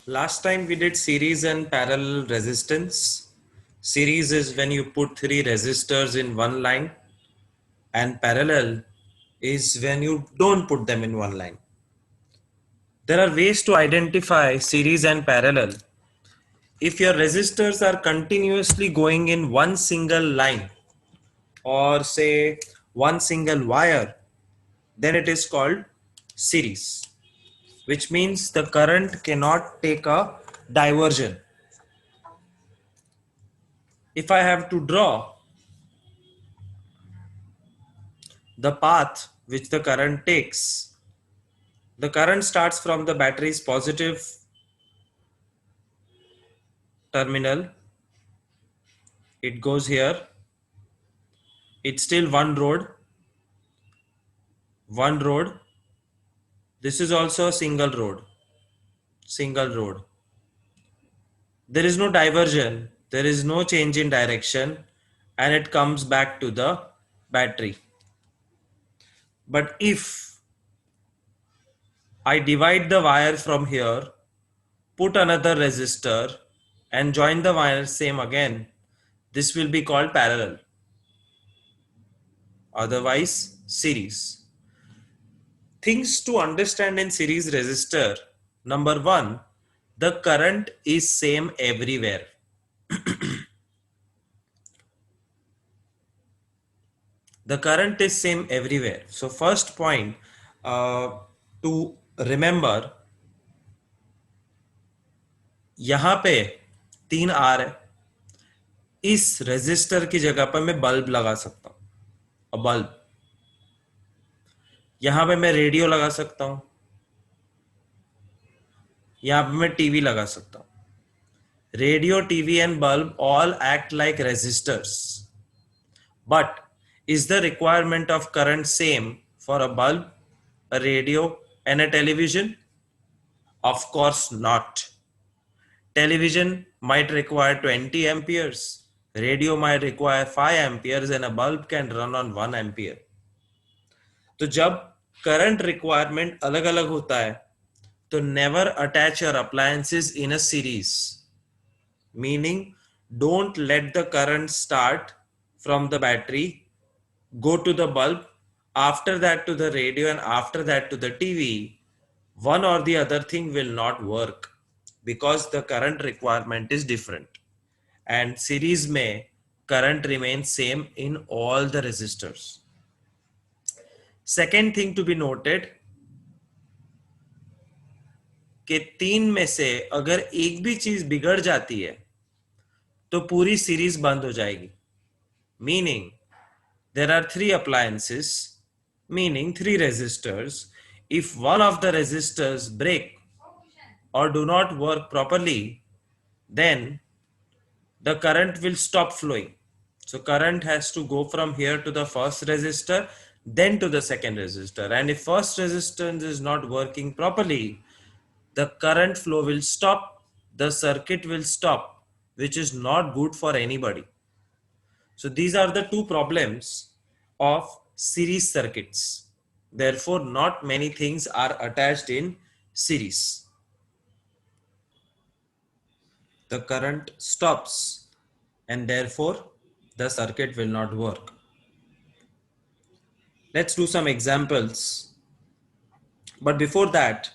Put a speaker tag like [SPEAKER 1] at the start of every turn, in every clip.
[SPEAKER 1] Last time we did series and parallel resistance. Series is when you put three resistors in one line, and parallel is when you don't put them in one line. There are ways to identify series and parallel. If your resistors are continuously going in one single line or say one single wire, then it is called series, which means the current cannot take a diversion. If I have to draw the path which the current takes, the current starts from the battery's positive terminal. It goes here. It's still one road. This is also a single road. There is no diversion, there is no change in direction, and it comes back to the battery. But if I divide the wire from here, put another resistor, and join the wire same again, this will be called parallel, otherwise series. Things to understand in series resistor. Number one, the current is same everywhere. The current is same everywhere. So first point to remember, यहाँ पे 3 R है. इस resistor की जगह पर मैं bulb लगा सकता हूँ. बल्ब. यहाँ पे मैं रेडियो लगा सकता हूँ. यहाँ पे मैं टीवी लगा सकता हूँ. Radio, TV and bulb all act like resistors. But is the requirement of current same for a bulb, a radio and a television? Of course not. Television might require 20 amperes, radio might require 5 amperes and a bulb can run on 1 ampere. तो जब current requirement अलग अलग होता है तो never attach your appliances in a series. Meaning, don't let the current start from the battery, go to the bulb, after that to the radio and after that to the TV. One or the other thing will not work because the current requirement is different. And series may current remains same in all the resistors. Second thing to be noted, कि 3 में से अगर एक भी चीज बिगड़ जाती है तो पूरी सीरीज बंद हो जाएगी. Meaning, there are 3 appliances, meaning 3 resistors. If one of the resistors break or do not work properly, then the current will stop flowing. So current has to go from here to the first resistor, then to the second resistor. And if first resistance is not working properly, the current flow will stop, the circuit will stop, which is not good for anybody. So these are the two problems of series circuits. Therefore, not many things are attached in series. The current stops and therefore the circuit will not work. Let's do some examples. But before that,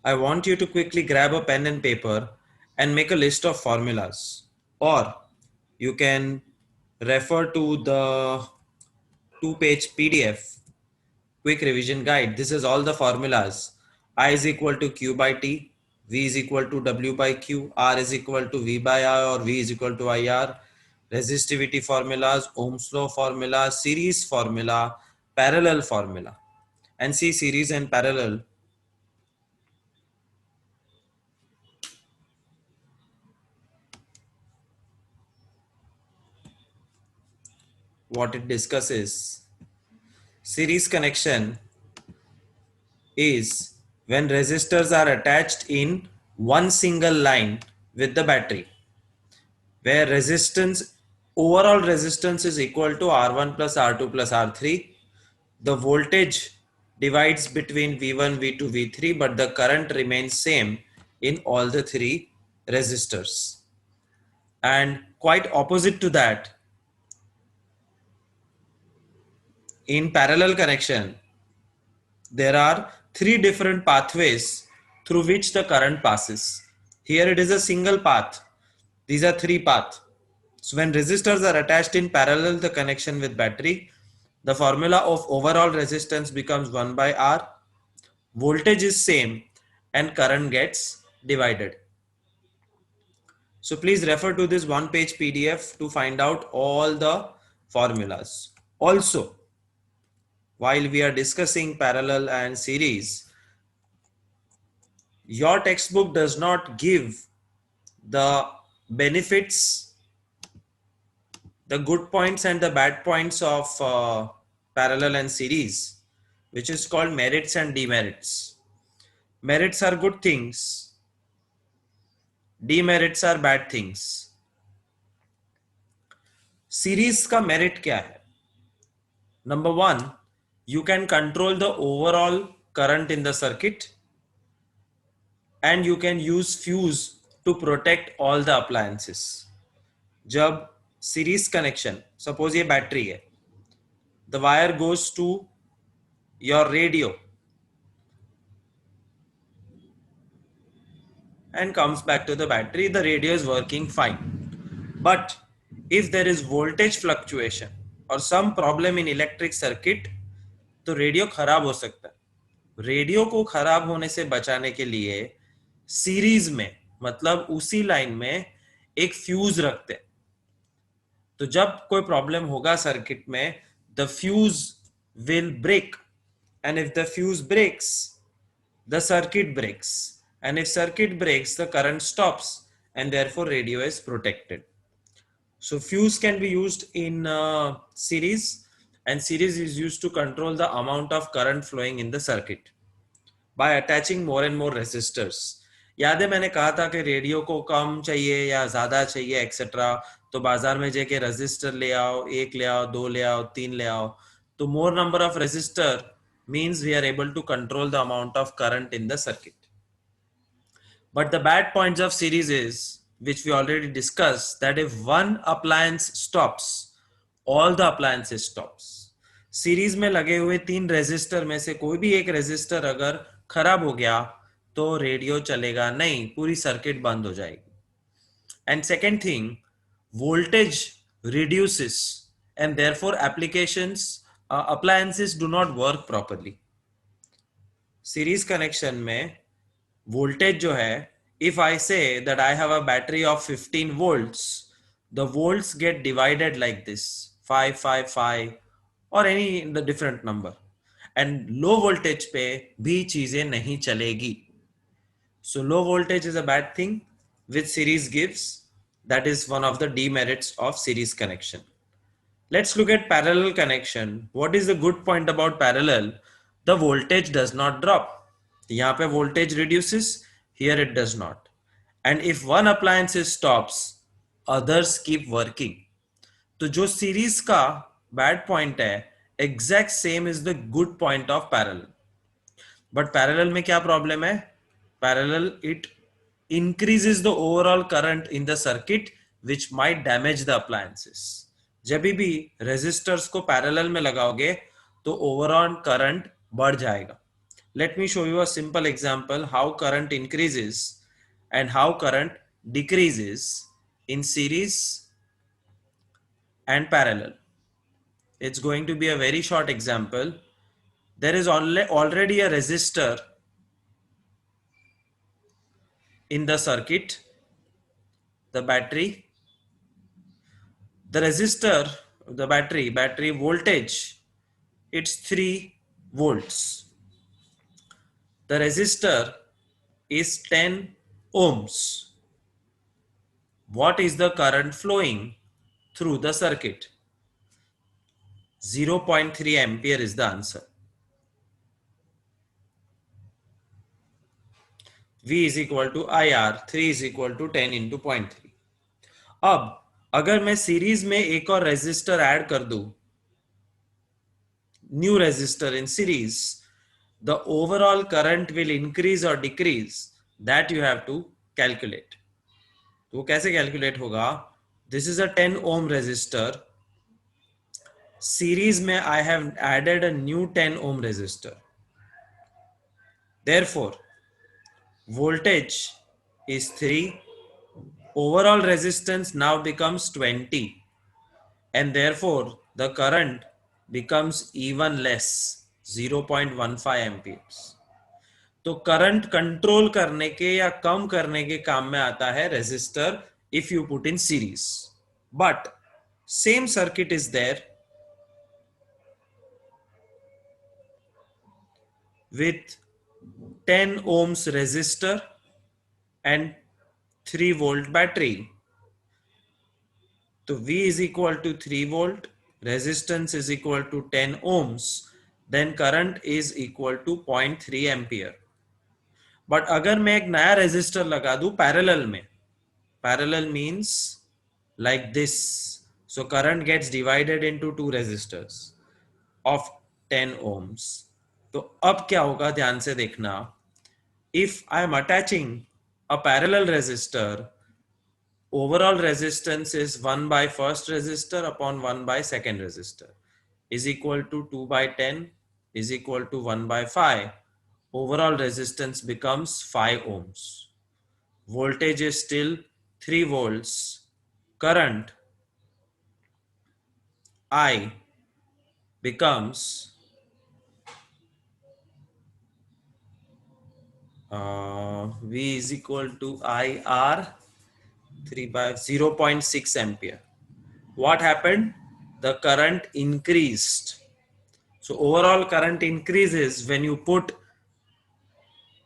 [SPEAKER 1] I want you to quickly grab a pen and paper and make a list of formulas. Or you can refer to the 2-page PDF quick revision guide. This is all the formulas. I is equal to Q by T, V is equal to W by Q, R is equal to V by I or V is equal to IR, resistivity formulas, Ohm's law formula, series formula, parallel formula. And see series and parallel. What it discusses. Series connection is when resistors are attached in one single line with the battery, where overall resistance is equal to R1 plus R2 plus R3. The voltage divides between V1, V2, V3, but the current remains same in all the three resistors. And quite opposite to that, in parallel connection, there are three different pathways through which the current passes. Here it is a single path. These are three paths. So when resistors are attached in parallel the connection with battery, the formula of overall resistance becomes 1 by R. Voltage is same and current gets divided. So please refer to this one page PDF to find out all the formulas. Also, while we are discussing parallel and series, your textbook does not give the benefits, the good points and the bad points of parallel and series, which is called merits and demerits. Merits are good things, demerits are bad things. Series का merit क्या है? Number one, you can control the overall current in the circuit and you can use fuse to protect all the appliances. जब series connection, suppose ये battery है, the wire goes to your radio and comes back to the battery, the radio is working fine. But if there is voltage fluctuation or some problem in electric circuit, तो radio खराब हो सकता है. Radio को खराब होने से बचाने के लिए सीरीज में, मतलब उसी लाइन में एक फ्यूज रखते हैं. तो जब कोई प्रॉब्लम होगा सर्किट में, the fuse will break, and if the fuse breaks, the circuit breaks, and if circuit breaks the current stops, and therefore radio is protected. So fuse can be used in series, and series is used to control the amount of current flowing in the circuit by attaching more and more resistors. याद है मैंने कहा था कि radio को कम चाहिए या ज्यादा चाहिए एक्सेट्रा, तो बाजार में जाके रेजिस्टर ले आओ, एक ले आओ, दो ले आओ, तीन ले आओ. तो more number of resistor means we are able to control the amount of current in the circuit. But the bad points of series is, which we already discussed, that if one appliance stops, all the appliances stops. Series में लगे हुए तीन resistor में से कोई भी एक resistor अगर खराब हो गया तो रेडियो चलेगा नहीं, पूरी सर्किट बंद हो जाएगी. And second thing, voltage reduces and therefore appliances do not work properly. Series connection में voltage जो है, if I say that I have a battery of 15 volts, the volts get divided like this, 5, 5, 5 or any the different number, and low voltage पे भी चीजें नहीं चलेगी. So low voltage is a bad thing which series gives. That is one of the demerits of series connection. Let's look at parallel connection. What is the good point about parallel? The voltage does not drop. यहाँ पे voltage reduces, here it does not. And if one appliance stops, others keep working. तो जो series का bad point है, exact same is the good point of parallel. But parallel में क्या problem है? Parallel, it increases the overall current in the circuit which might damage the appliances. जब भी resistors को parallel में लगाओगे तो overall current बढ़ जाएगा. Let me show you a simple example how current increases and how current decreases in series and parallel. It's going to be a very short example. There is already a resistor in the circuit, the battery. The resistor, the battery voltage, it's 3 volts. The resistor is 10 ohms. What is the current flowing through the circuit? 0.3 ampere is the answer. V is equal to IR, 3 is equal to 10 into 0.3. अब अगर मैं series में एक और resistor add कर दूं, new resistor in series, the overall current will increase or decrease that you have to calculate. तो वो कैसे कैलकुलेट होगा? This is a 10 ohm resistor. Series में I have added a new 10 ohm resistor. Therefore, voltage is 3. Overall resistance now becomes 20. And therefore, the current becomes even less, 0.15 amperes. तो current control करने के या कम करने के काम में आता है resistor if you put in series. But same circuit is there with 10 ohms resistor and 3 volt battery. तो V is equal to 3 volt, resistance is equal to 10 ohms, then current is equal to 0.3 ampere. But अगर मैं एक नया resistor लगा दूं parallel में, parallel means like this, so current gets divided into two resistors of 10 ohms. तो अब क्या होगा ध्यान से देखना. If I am attaching a parallel resistor, overall resistance is 1 by first resistor upon 1 by second resistor is equal to 2 by 10 is equal to 1 by 5. Overall resistance becomes 5 ohms. Voltage is still 3 volts. Current I becomes V is equal to IR 3 by 0.6 ampere. What happened? The current increased. So overall current increases when you put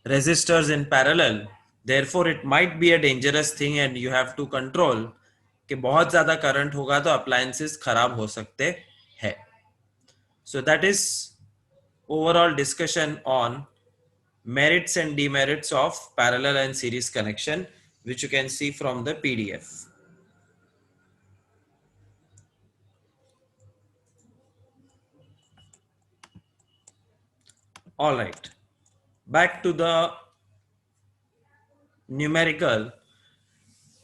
[SPEAKER 1] resistors in parallel. Therefore it might be a dangerous thing and you have to control कि बहुत ज़्यादा current होगा तो appliances खराब हो सकते हैं. So that is overall discussion on merits and demerits of parallel and series connection, which you can see from the PDF. All right, back to the numerical.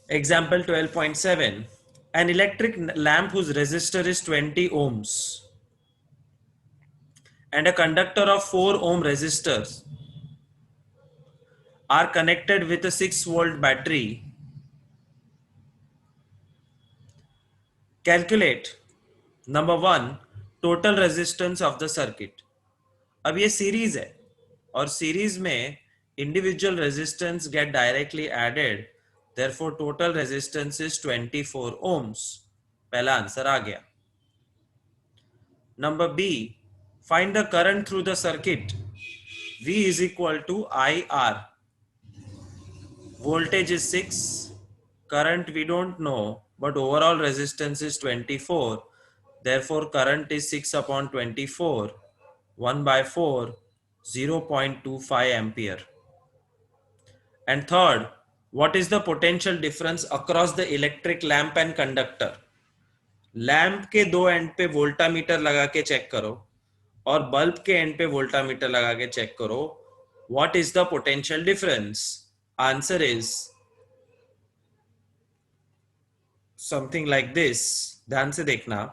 [SPEAKER 1] Example 12.7. An electric lamp whose resistor is 20 ohms and a conductor of 4 ohm resistors are connected with a 6 volt battery. Calculate number 1 total resistance of the circuit. अब ये series है और series में individual resistance get directly added, therefore total resistance is 24 ohms. पहला answer आ गया. Number B, find the current through the circuit. V is equal to IR. Voltage is 6, current we don't know, but overall resistance is 24. Therefore current is 6 upon 24, 1 by 4, 0.25 ampere. And third, what is the potential difference across the electric lamp and conductor? Lamp के दो and पे voltameter लगा के check करो और bulb के and पे voltameter लगा के चेक करो. What is the potential difference? Answer is something like this. ध्यान से देखना.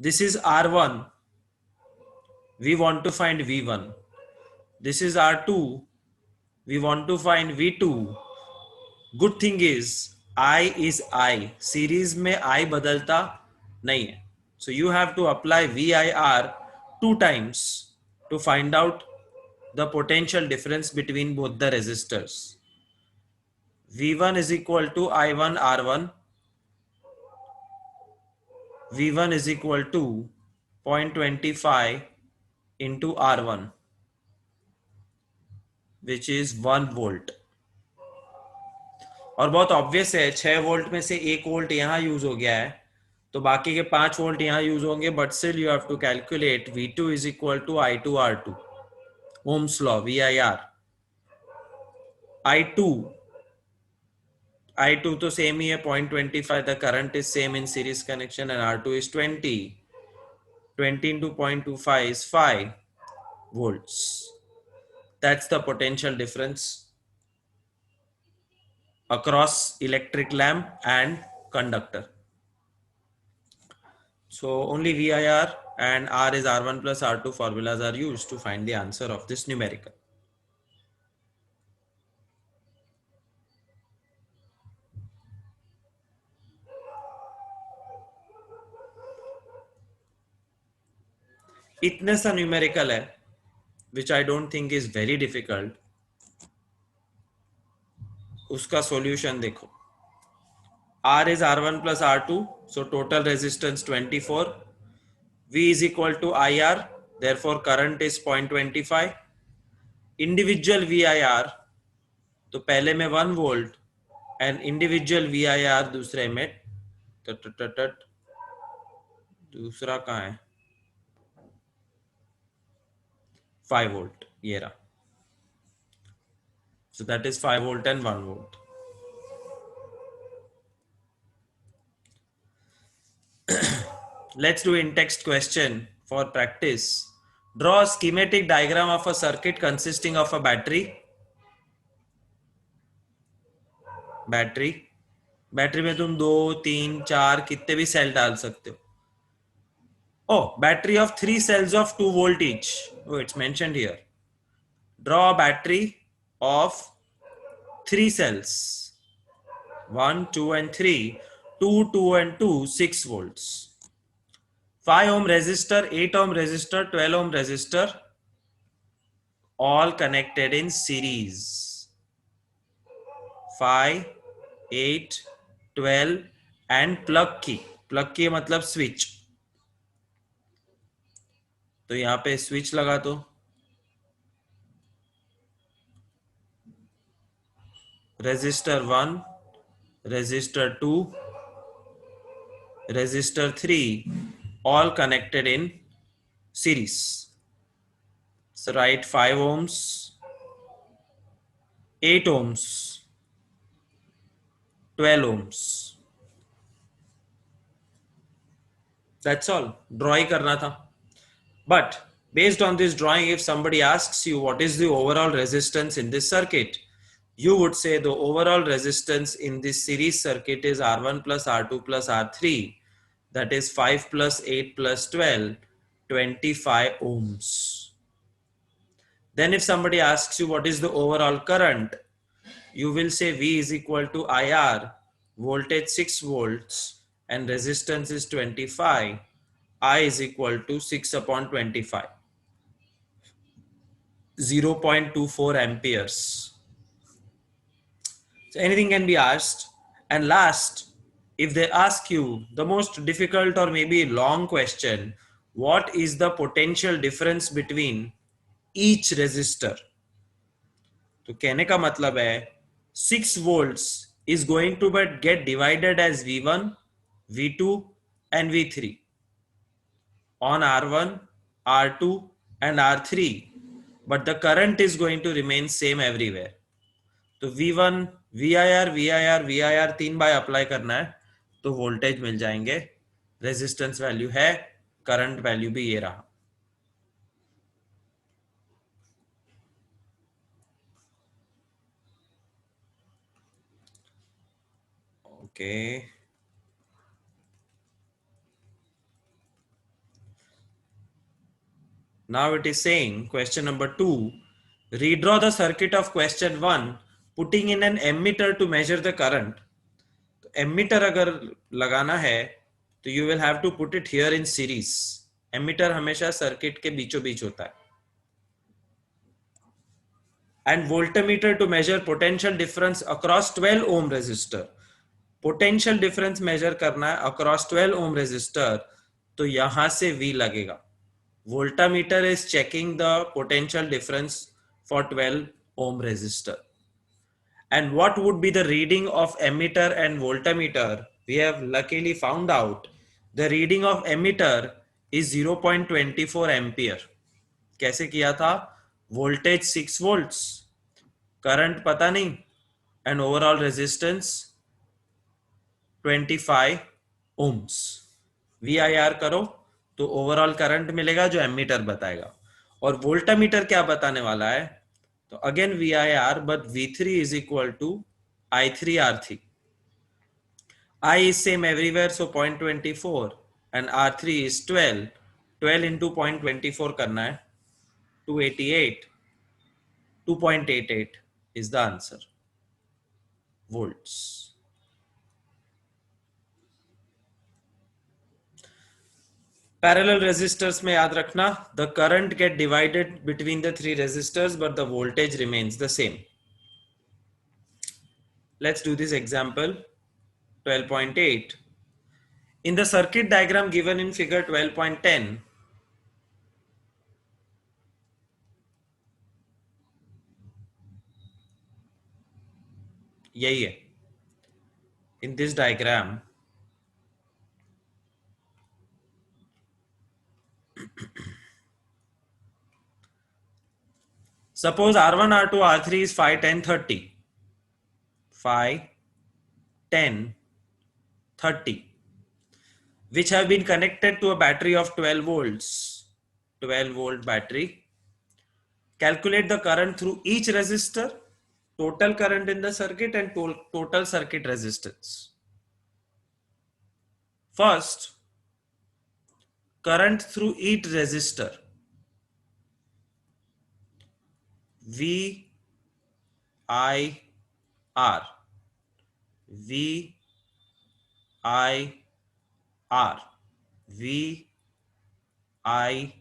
[SPEAKER 1] This is R1. We want to find V1. This is R2. We want to find V2. Good thing is I is I. Series में I बदलता नहीं है. So you have to apply VIR 2 times to find out the potential difference between both the resistors. V1 is equal to I1 R1. V1 is equal to 0.25 into R1, which is 1 volt. और बहुत obvious है 6 volt में से 1 volt यहाँ use हो गया है तो बाकी के 5 वोल्ट यहाँ यूज होंगे. But still you have to calculate V2 is equal to I2 R2. Ohm's law, VIR. I2 तो सेम ही है 0.25. The current is same in series connection and R2 is 20. 20 into 0.25 is 5 volts. That's the potential difference across electric lamp and conductor. So only VIR and R is R1 plus R2 formulas are used to find the answer of this numerical. इतने सा numerical है which I don't think is very difficult. उसका solution देखो. R is R1 plus R2, so total resistance 24. V is equal to IR, therefore current is 0.25. Individual VIR, तो पहले में 1 volt and individual VIR दूसरे में दूसरा कहाँ है 5 volt ये रहा. So that is 5 volt and 1 volt. Let's do in text question for practice. Draw a schematic diagram of a circuit consisting of a battery. Battery में तुम 2, 3, 4 कितने भी सेल डाल सकते हो. Oh, battery of 3 cells of 2 volt each. Oh, it's mentioned here. Draw a battery of 3 cells. 1, 2 and 3. 2, 2 and 2, 6 volts. 5 ohm resistor, 8 ohm resistor, 12 ohm resistor, all connected in series. 5, 8, 12 and plug key. Plug key मतलब switch. तो यहाँ पे switch लगा दो. Resistor 1, resistor 2, resistor 3, all connected in series. So write 5 ohms, 8 ohms, 12 ohms. That's all. Drawing करना था. But based on this drawing, if somebody asks you what is the overall resistance in this circuit, you would say the overall resistance in this series circuit is R1 plus R2 plus R3. That is 5 plus 8 plus 12, 25 ohms. Then if somebody asks you what is the overall current, you will say V is equal to IR, voltage 6 volts and resistance is 25. I is equal to 6 upon 25, 0.24 amperes. So anything can be asked. And last, if they ask you the most difficult or maybe long question, what is the potential difference between each resistor? तो कहने का मतलब है 6 volts is going to get divided as V1, V2 and V3 on R1, R2 and R3, but the current is going to remain same everywhere. तो V1, VIR, VIR, VIR 3 बार apply करना है तो voltage मिल जाएंगे. Resistance value है, current value भी ये रहा. Okay. Now it is saying question number 2, redraw the circuit of question 1 putting in an ammeter to measure the current. तो ammeter अगर लगाना है तो you will have to put it here in series. Ammeter हमेशा circuit के बीचों बीच होता है. And voltmeter to measure potential difference across 12 ohm resistor. Potential difference measure करना है across 12 ohm resistor, तो यहां से V लगेगा. Voltmeter is checking the potential difference for 12 ohm resistor. And what would be the reading of ammeter and voltmeter? We have luckily found out the reading of ammeter is 0.24 ampere. कैसे किया था? Voltage 6 volts, current पता नहीं, and overall resistance 25 ohms. VIR करो तो overall current मिलेगा जो ammeter बताएगा. और वोल्टामीटर क्या बताने वाला है? तो again VIR, but V3 is equal to I3 R3. I is same everywhere, so 0.24 and R3 is 12. 12 into 0.24 करना है 288. 2.88 is the answer. Volts. Parallel resistors में याद रखना, the current get divided between the three resistors but the voltage remains the same. Let's do this example 12.8. In the circuit diagram given in figure 12.10, यही है. In this diagram, suppose R1, R2, R3 is 5, 10, 30. 5, 10, 30. Which have been connected to a battery of 12 volts. 12 volt battery. Calculate the current through each resistor, total current in the circuit and total circuit resistance. First, current through each resistor. V I R. V I R. V I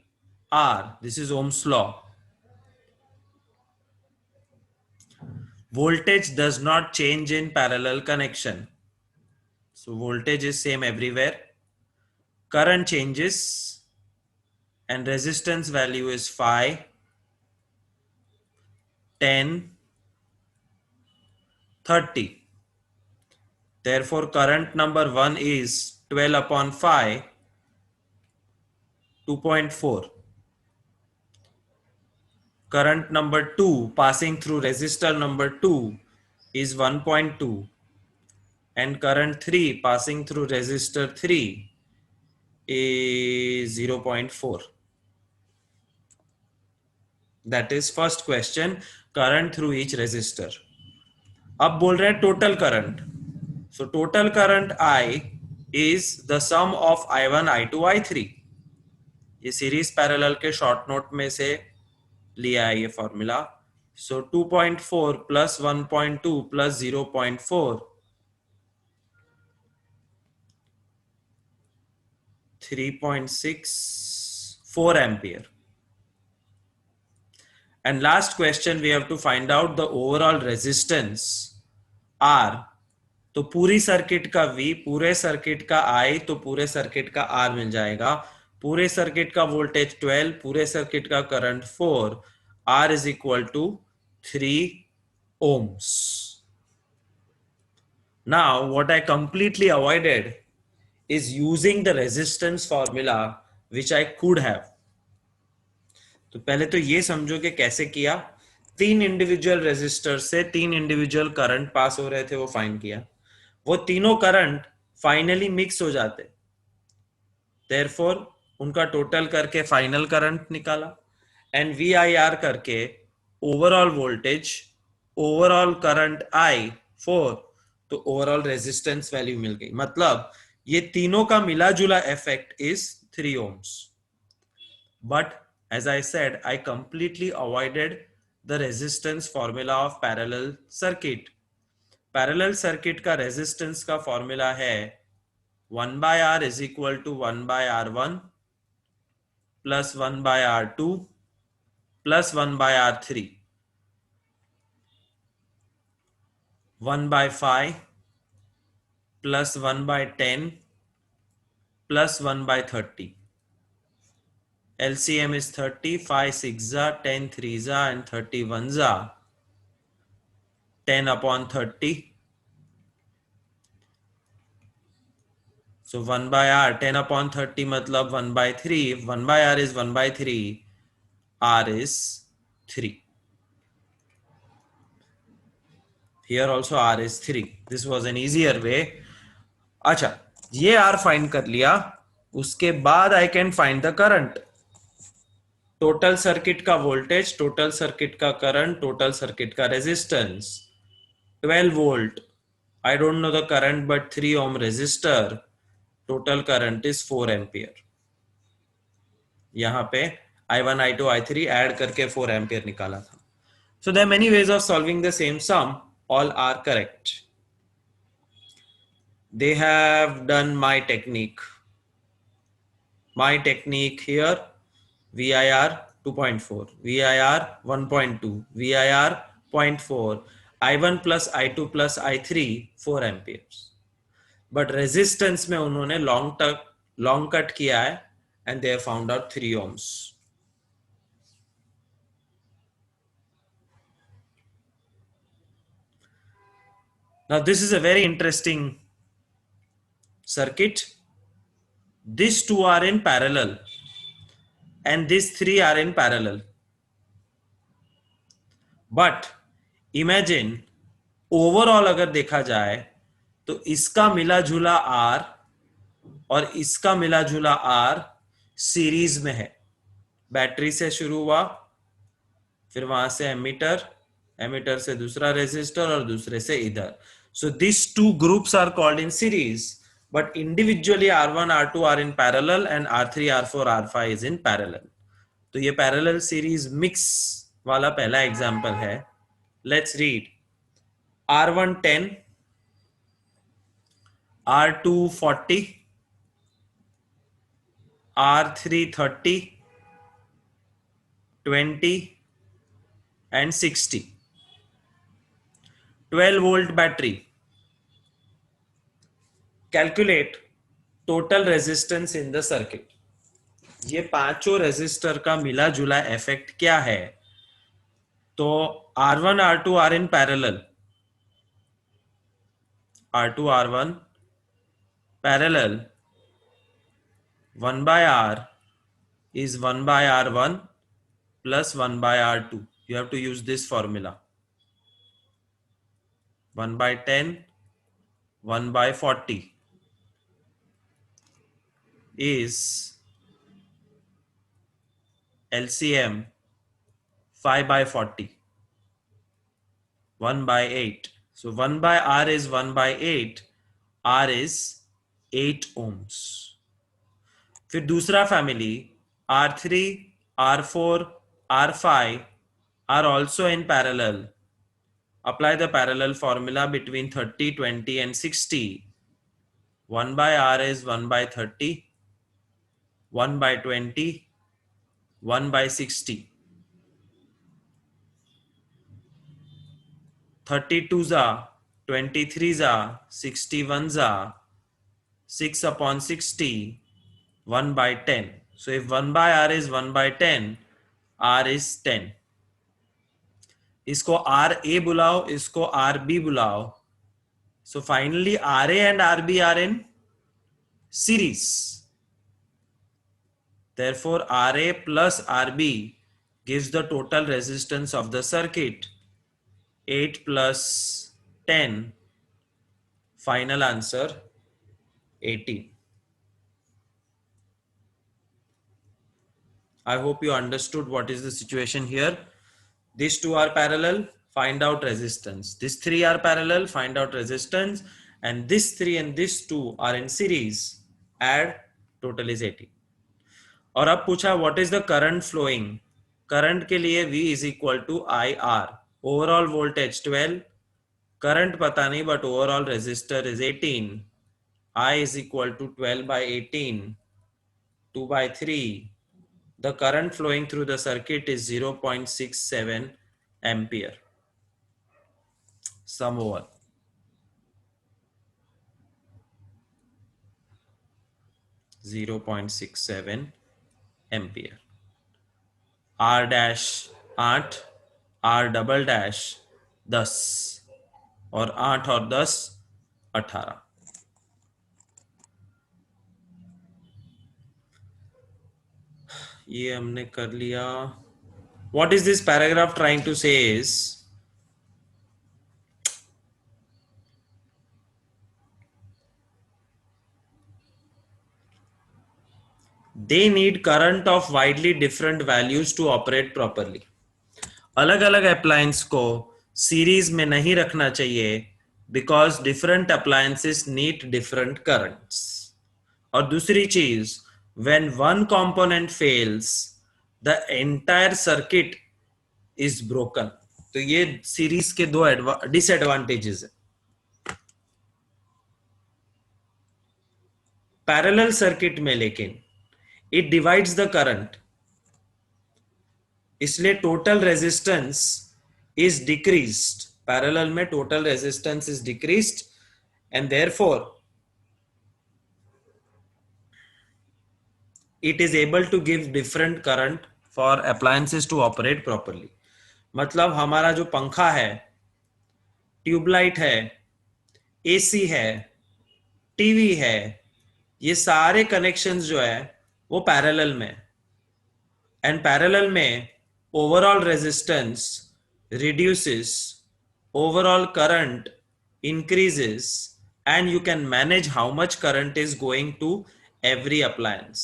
[SPEAKER 1] R. This is Ohm's law. Voltage does not change in parallel connection. So voltage is same everywhere. Current changes and resistance value is 5, 10, 30. Therefore, current number 1 is 12 upon 5, 2.4. Current number 2 passing through resistor number 2 is 1.2. And current 3 passing through resistor 3 is 0.4. That is first question, current through each resistor. अब बोल रहे हैं total current. So total current I is the sum of I1, I2, I3. ये series parallel के short note में से लिया है ये formula. So 2.4 plus 1.2 plus 0.4, 3.64 ampere. And last question, we have to find out the overall resistance R. तो पूरी circuit का V, पूरे सर्किट का I, तो पूरे सर्किट का R मिल जाएगा. पूरे सर्किट का वोल्टेज 12, पूरे सर्किट का current 4. R is equal to 3 ohms. Now, what I completely avoided is using the resistance formula which I could have. तो पहले तो ये समझो कि कैसे किया. 3 इंडिविजुअल रेजिस्टर से 3 इंडिविजुअल करंट पास हो रहे थे, वो फाइंड किया. वो तीनों करंट फाइनली मिक्स हो जाते, देयरफॉर उनका टोटल करके फाइनल करंट निकाला. एंड VIR करके overall voltage, overall current I 4, तो ओवरऑल रेजिस्टेंस वैल्यू मिल गई. मतलब ये तीनों का मिला जुला effect is 3 ohms. But as I said, I completely avoided the resistance formula of parallel circuit. Parallel circuit का resistance का formula है 1 by R is equal to 1 by R1 plus 1 by R2 plus 1 by R3. 1 by 5 plus 1 by 10 plus 1 by 30. LCM is 30, 5 6 10 3 and 31 10 upon 30. So 1 by R, 10 upon 30 matlab 1 by 3. 1 by R is 1 by 3. R is 3. Here also R is 3. This was an easier way. अच्छा, ये R find कर लिया. उसके बाद I can find the current. Total circuit का voltage, total circuit का current, total circuit का resistance. 12 volt, I don't know the current, but 3 ohm resistor, total current is 4 ampere. यहाँ पे I1 I2 I3 ऐड करके 4 ampere निकाला था. So there are many ways of solving the same sum. All are correct. They have done my technique. My technique here, VIR 2.4, VIR 1.2, VIR 0.4, I1 plus I2 plus I3 4 amperes. But resistance में उन्होंने long cut किया है and they have found out 3 ohms. Now this is a very interesting circuit. These two are in parallel and these three are in parallel. But imagine overall अगर देखा जाए तो इसका मिला जुला आर और इसका मिला जुला आर सीरीज में है. बैटरी से शुरू हुआ, फिर वहां से एमीटर, एमीटर से दूसरा रेजिस्टर और दूसरे से इधर. So this two groups are called in series, but individually R1 R2 are in parallel and R3 R4 R5 is in parallel. तो ये पैरेलल सीरीज मिक्स वाला पहला एग्जांपल है. Let's read. R1 10, R2 40, R3 30, 20 and 60. 12 volt battery. Calculate total resistance in the circuit. ये पांचों resistor का मिला जुला इफेक्ट क्या है? तो R1 R2 are in parallel. R2 R1 parallel 1 by R is 1 by R1 plus 1 by R2. You have to use this formula. 1 by 10, 1 by 40 is LCM 5 by 40. 1 by 8. So 1 by R is 1 by 8. R is 8 ohms. फिर दूसरा family R3, R4, R5 are also in parallel. Apply the parallel formula between 30, 20 and 60. 1 by R is 1 by 30, 1 by 20, 1 by 60. 32s are, 23s are, 61s are, 6 upon 60, 1 by 10. So if 1 by R is 1 by 10, R is 10. इसको RA बुलाओ, इसको RB बुलाओ. So finally RA and RB are in series. Therefore RA plus RB gives the total resistance of the circuit. 8 plus 10, final answer 18. I hope you understood what is the situation here. These two are parallel, find out resistance. These three are parallel, find out resistance. And this 3 and this 2 are in series, add, total is 18. और अब पूछा what is the current flowing? Current के लिए V is equal to IR. Overall voltage 12, current पता नहीं but overall resistor is 18. I is equal to 12 by 18, 2 by 3. The current flowing through the circuit is 0.67 ampere. Sum over. .67 ampere. R dash 8, R double dash 10 और 8 और 10 18. ये हमने कर लिया. What is this paragraph trying to say is they need current of widely different values to operate properly. अलग अलग appliance को series में नहीं रखना चाहिए because different appliances need different currents. और दूसरी चीज, when one component fails the entire circuit is broken. तो ये सीरीज के दो डिसएडवांटेजेस है। पैरेलल सर्किट में लेकिन इट डिवाइड्स द करंट, इसलिए total resistance is decreased. Parallel में total resistance is decreased and therefore it is able to give different current for appliances to operate properly। मतलब हमारा जो पंखा है, ट्यूबलाइट है, एसी है, टीवी है, ये सारे कनेक्शंस जो है वो पैरेलल में, एंड पैरेलल में overall resistance reduces, overall current increases, and you can manage how much current is going to every appliance।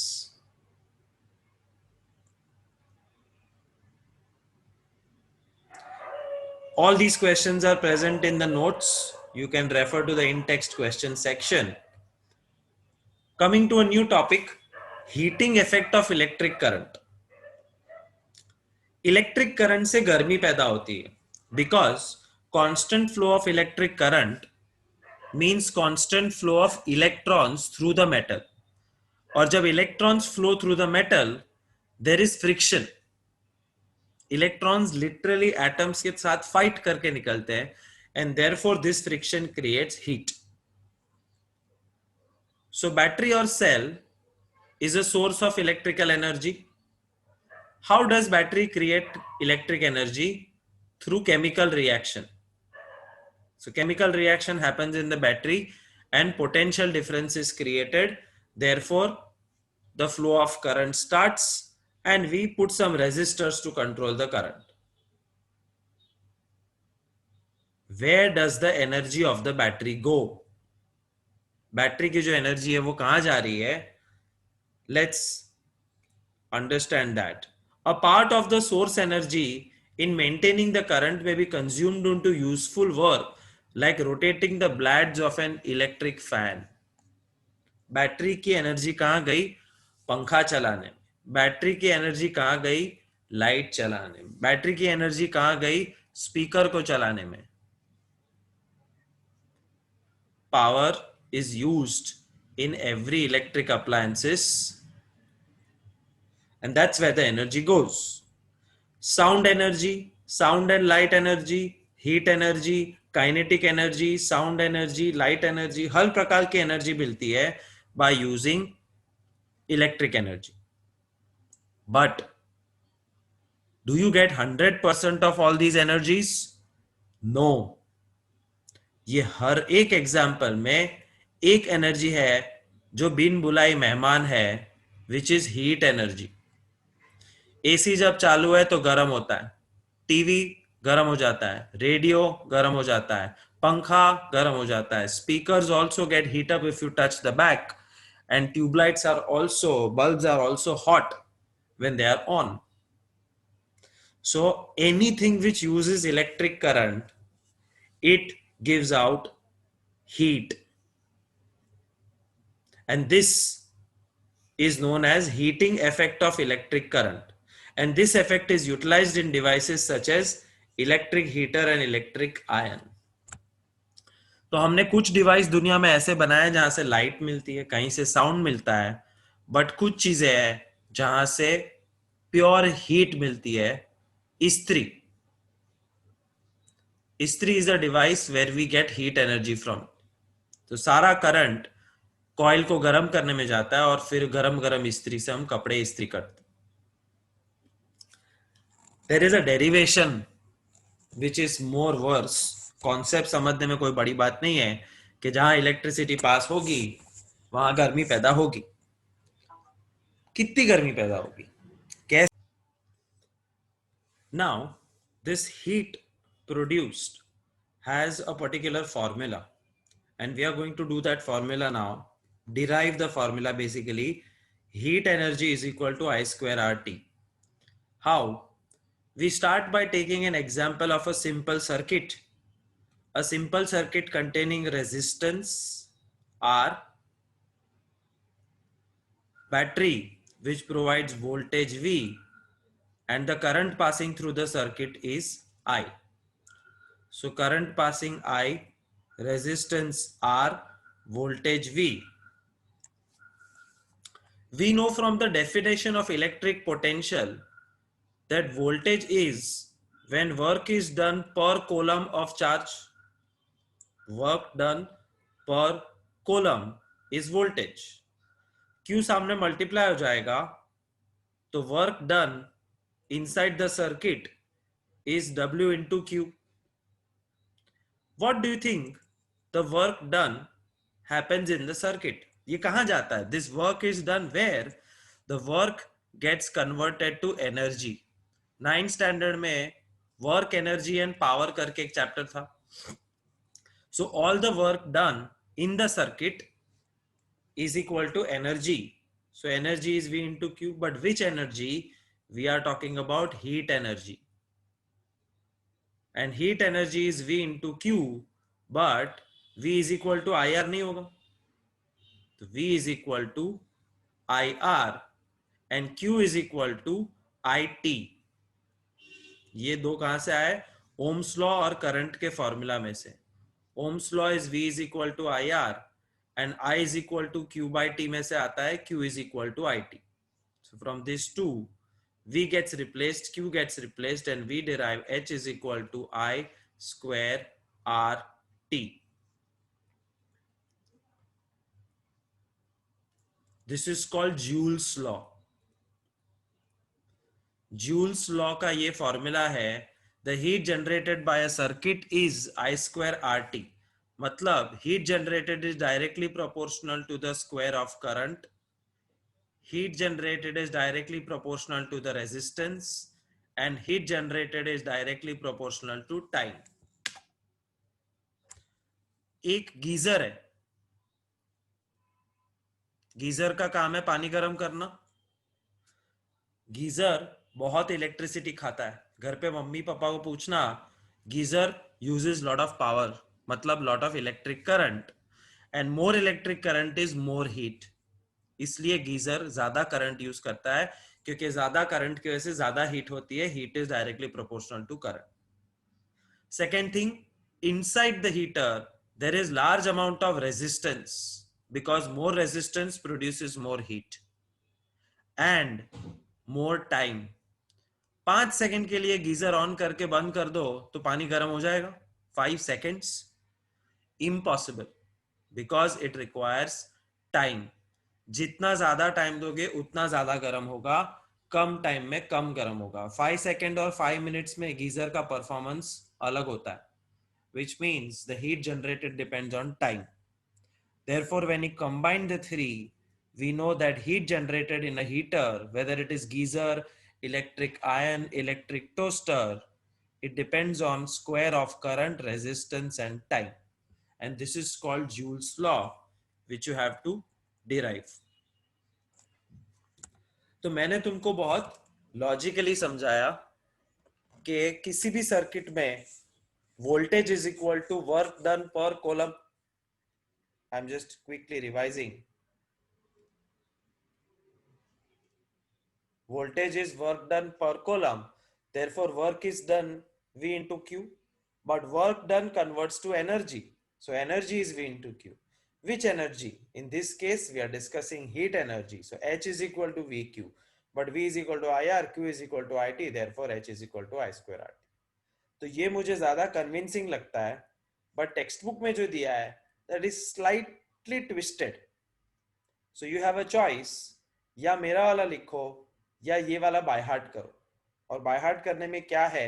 [SPEAKER 1] All these questions are present in the notes. You can refer to the in-text question section. Coming to a new topic, heating effect of electric current। Electric current से गर्मी पैदा होती है because constant flow of electric current means constant flow of electrons through the metal. और जब electrons flow through the metal, there is friction. Electrons literally atoms के साथ fight करके निकलते हैं, and therefore this friction creates heat. So battery और cell is a source of electrical energy. How does battery create electric energy? Through chemical reaction. So chemical reaction happens in the battery and potential difference is created. Therefore, the flow of current starts and we put some resistors to control the current. Where does the energy of the battery go? Battery की जो energy है वो कहां जा रही है? Let's understand that. A part of the source energy in maintaining the current may be consumed into useful work like rotating the blades of an electric fan. Battery की energy कहां गई? पंखा चलाने में। बैटरी की एनर्जी कहां गई? Light चलाने में। बैटरी की एनर्जी कहां गई? स्पीकर को चलाने में। Power is used in every electric appliances, and that's where the energy goes. Sound energy, sound and light energy, heat energy, kinetic energy, sound energy, light energy, हर प्रकार की एनर्जी मिलती है by using electric energy. But do you get 100% of all these energies? No. ये हर एक example में एक energy है जो बिन बुलाई मेहमान है, which is heat energy. AC जब चालू है तो गर्म होता है, टीवी गर्म हो जाता है, रेडियो गर्म हो जाता है, पंखा गर्म हो जाता है, speakers also get heat up if you touch the back, and tubelights are also, bulbs are also hot when they are on. So anything which uses electric current, it gives out heat, and this is known as heating effect of electric current, and this effect is utilized in devices such as electric heater and electric iron. तो हमने कुछ device दुनिया में ऐसे बनाए जहां से light मिलती है, कहीं से साउंड मिलता है, बट कुछ चीजें हैं जहां से प्योर हीट मिलती है। इस्त्री, इस्त्री is a device where we get heat energy from. तो सारा करंट कॉइल को गर्म करने में जाता है और फिर गरम गरम इस्त्री से हम कपड़े इस्त्री करते। There is a derivation which is more worse. Concept समझने में कोई बड़ी बात नहीं है कि जहां इलेक्ट्रिसिटी पास होगी वहां गर्मी पैदा होगी। कितनी गर्मी पैदा होगी, कैसे? Now this heat produced has a particular formula, and we are going to do that formula now. Derive the formula. Basically, heat energy is equal to I square RT. How? We start by taking an example of a simple circuit. A simple circuit containing resistance R, battery which provides voltage V, and the current passing through the circuit is I. So current passing I, resistance R, voltage V. We know from the definition of electric potential that voltage is when work is done per coulomb of charge. Work done per coulomb is voltage. Q सामने multiply हो जाएगा तो work done inside the circuit is W into Q. What do you think the work done happens in the circuit? ये कहाँ जाता है? This work is done where the work gets converted to energy. 9th standard में work, energy and power करके एक chapter था. So all the work done in the circuit is equal to energy. So energy is V into Q, but which energy? We are talking about heat energy. And heat energy is V into Q, but V is equal to IR नहीं होगा. तो V is equal to IR and Q is equal to IT. ये दो कहां से आए? Ohms law और current के फॉर्मूला में से. Ohm's law is V is equal to IR and I is equal to Q by T में से आता है Q is equal to IT. So from these two, V gets replaced, Q gets replaced, and we derive H is equal to I square RT. This is called Joule's law. Joule's law का ये formula है. The heat generated by a circuit is I square RT. मतलब heat generated is directly proportional to the square of current. Heat generated is directly proportional to the resistance, and heat generated is directly proportional to time. एक geyser है. Geyser का काम है पानी गर्म करना. Geyser बहुत इलेक्ट्रिसिटी खाता है. घर पे मम्मी पापा को पूछना, geyser uses lot of power, मतलब lot of electric current, and more electric current is more heat. इसलिए गीजर ज्यादा करंट यूज करता है, क्योंकि ज्यादा करंट की वजह से ज्यादा हीट होती है. Heat is directly proportional to current. Second thing, inside the heater there is large amount of resistance, because more resistance produces more heat and more time. 5 second के लिए गीजर ऑन करके बंद कर दो तो पानी गर्म हो जाएगा. 5 seconds? Impossible, because it requires time. जितना ज्यादा टाइम दोगे उतना ज्यादा गर्म होगा, कम टाइम में कम गर्म होगा. 5 सेकंड और 5 मिनट्स में गीजर का परफॉर्मेंस अलग होता है, which means the heat generated depends on time. Therefore, when you combine the three, we know that heat generated in a heater, whether it is geyser, electric iron, electric toaster, it depends on square of current, resistance, and time. And this is called Joule's law, which you have to derive. तो मैंने तुमको बहुत logically समझाया कि किसी भी circuit में voltage is equal to work done per coulomb. I'm just quickly revising. Voltage is work done per coulomb. Therefore, work is done V into Q. But work done converts to energy. So, energy is V into Q. Which energy? In this case, we are discussing heat energy. So, H is equal to VQ. But V is equal to IR, Q is equal to IT. Therefore, H is equal to I square RT. तो ये मुझे ज़्यादा convincing लगता है. But text book में जो दिया है, that is slightly twisted. So you have a choice, या मेरा वाला लिखो या ये वाला बाय हार्ट करो. और बाय हार्ट करने में क्या है,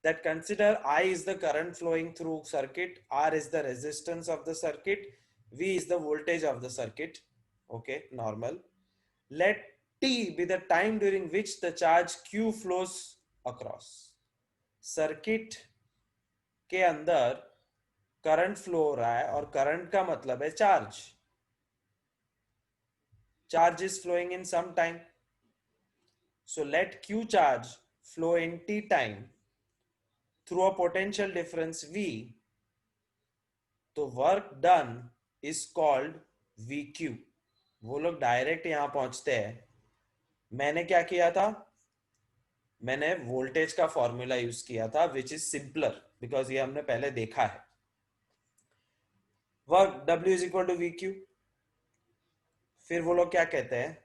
[SPEAKER 1] that consider I is the current flowing through circuit, R is the resistance of the circuit, V is the voltage of the circuit. Okay, normal. Let T be the time during which the charge Q flows across. Circuit के अंदर current flow हो रहा है और current का मतलब है charge. Charge is flowing in some time. So let Q charge flow in t time through a potential difference V, तो work done is called VQ. वो लोग डायरेक्ट यहां पहुंचते हैं. मैंने क्या किया था? मैंने वोल्टेज का फॉर्मूला यूज किया था विच इज सिंपलर बिकॉज ये हमने पहले देखा है. Work W is equal to VQ. फिर वो लोग क्या कहते हैं?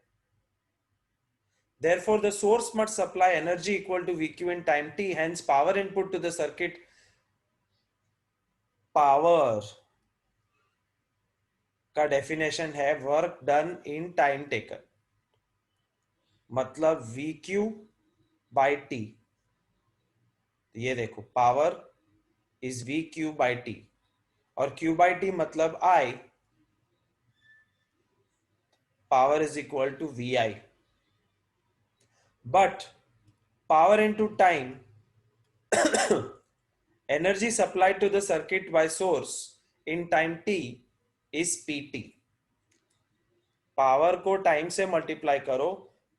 [SPEAKER 1] Therefore, the source must supply energy equal to VQ in time t. Hence, power input to the circuit power का डेफिनेशन है work done in time taken. मतलब VQ by T. ये देखो power is VQ by T और Q by T मतलब I. Power is equal to VI. But power into time, energy supplied to the circuit by source in time t is PT. Power को time से multiply करो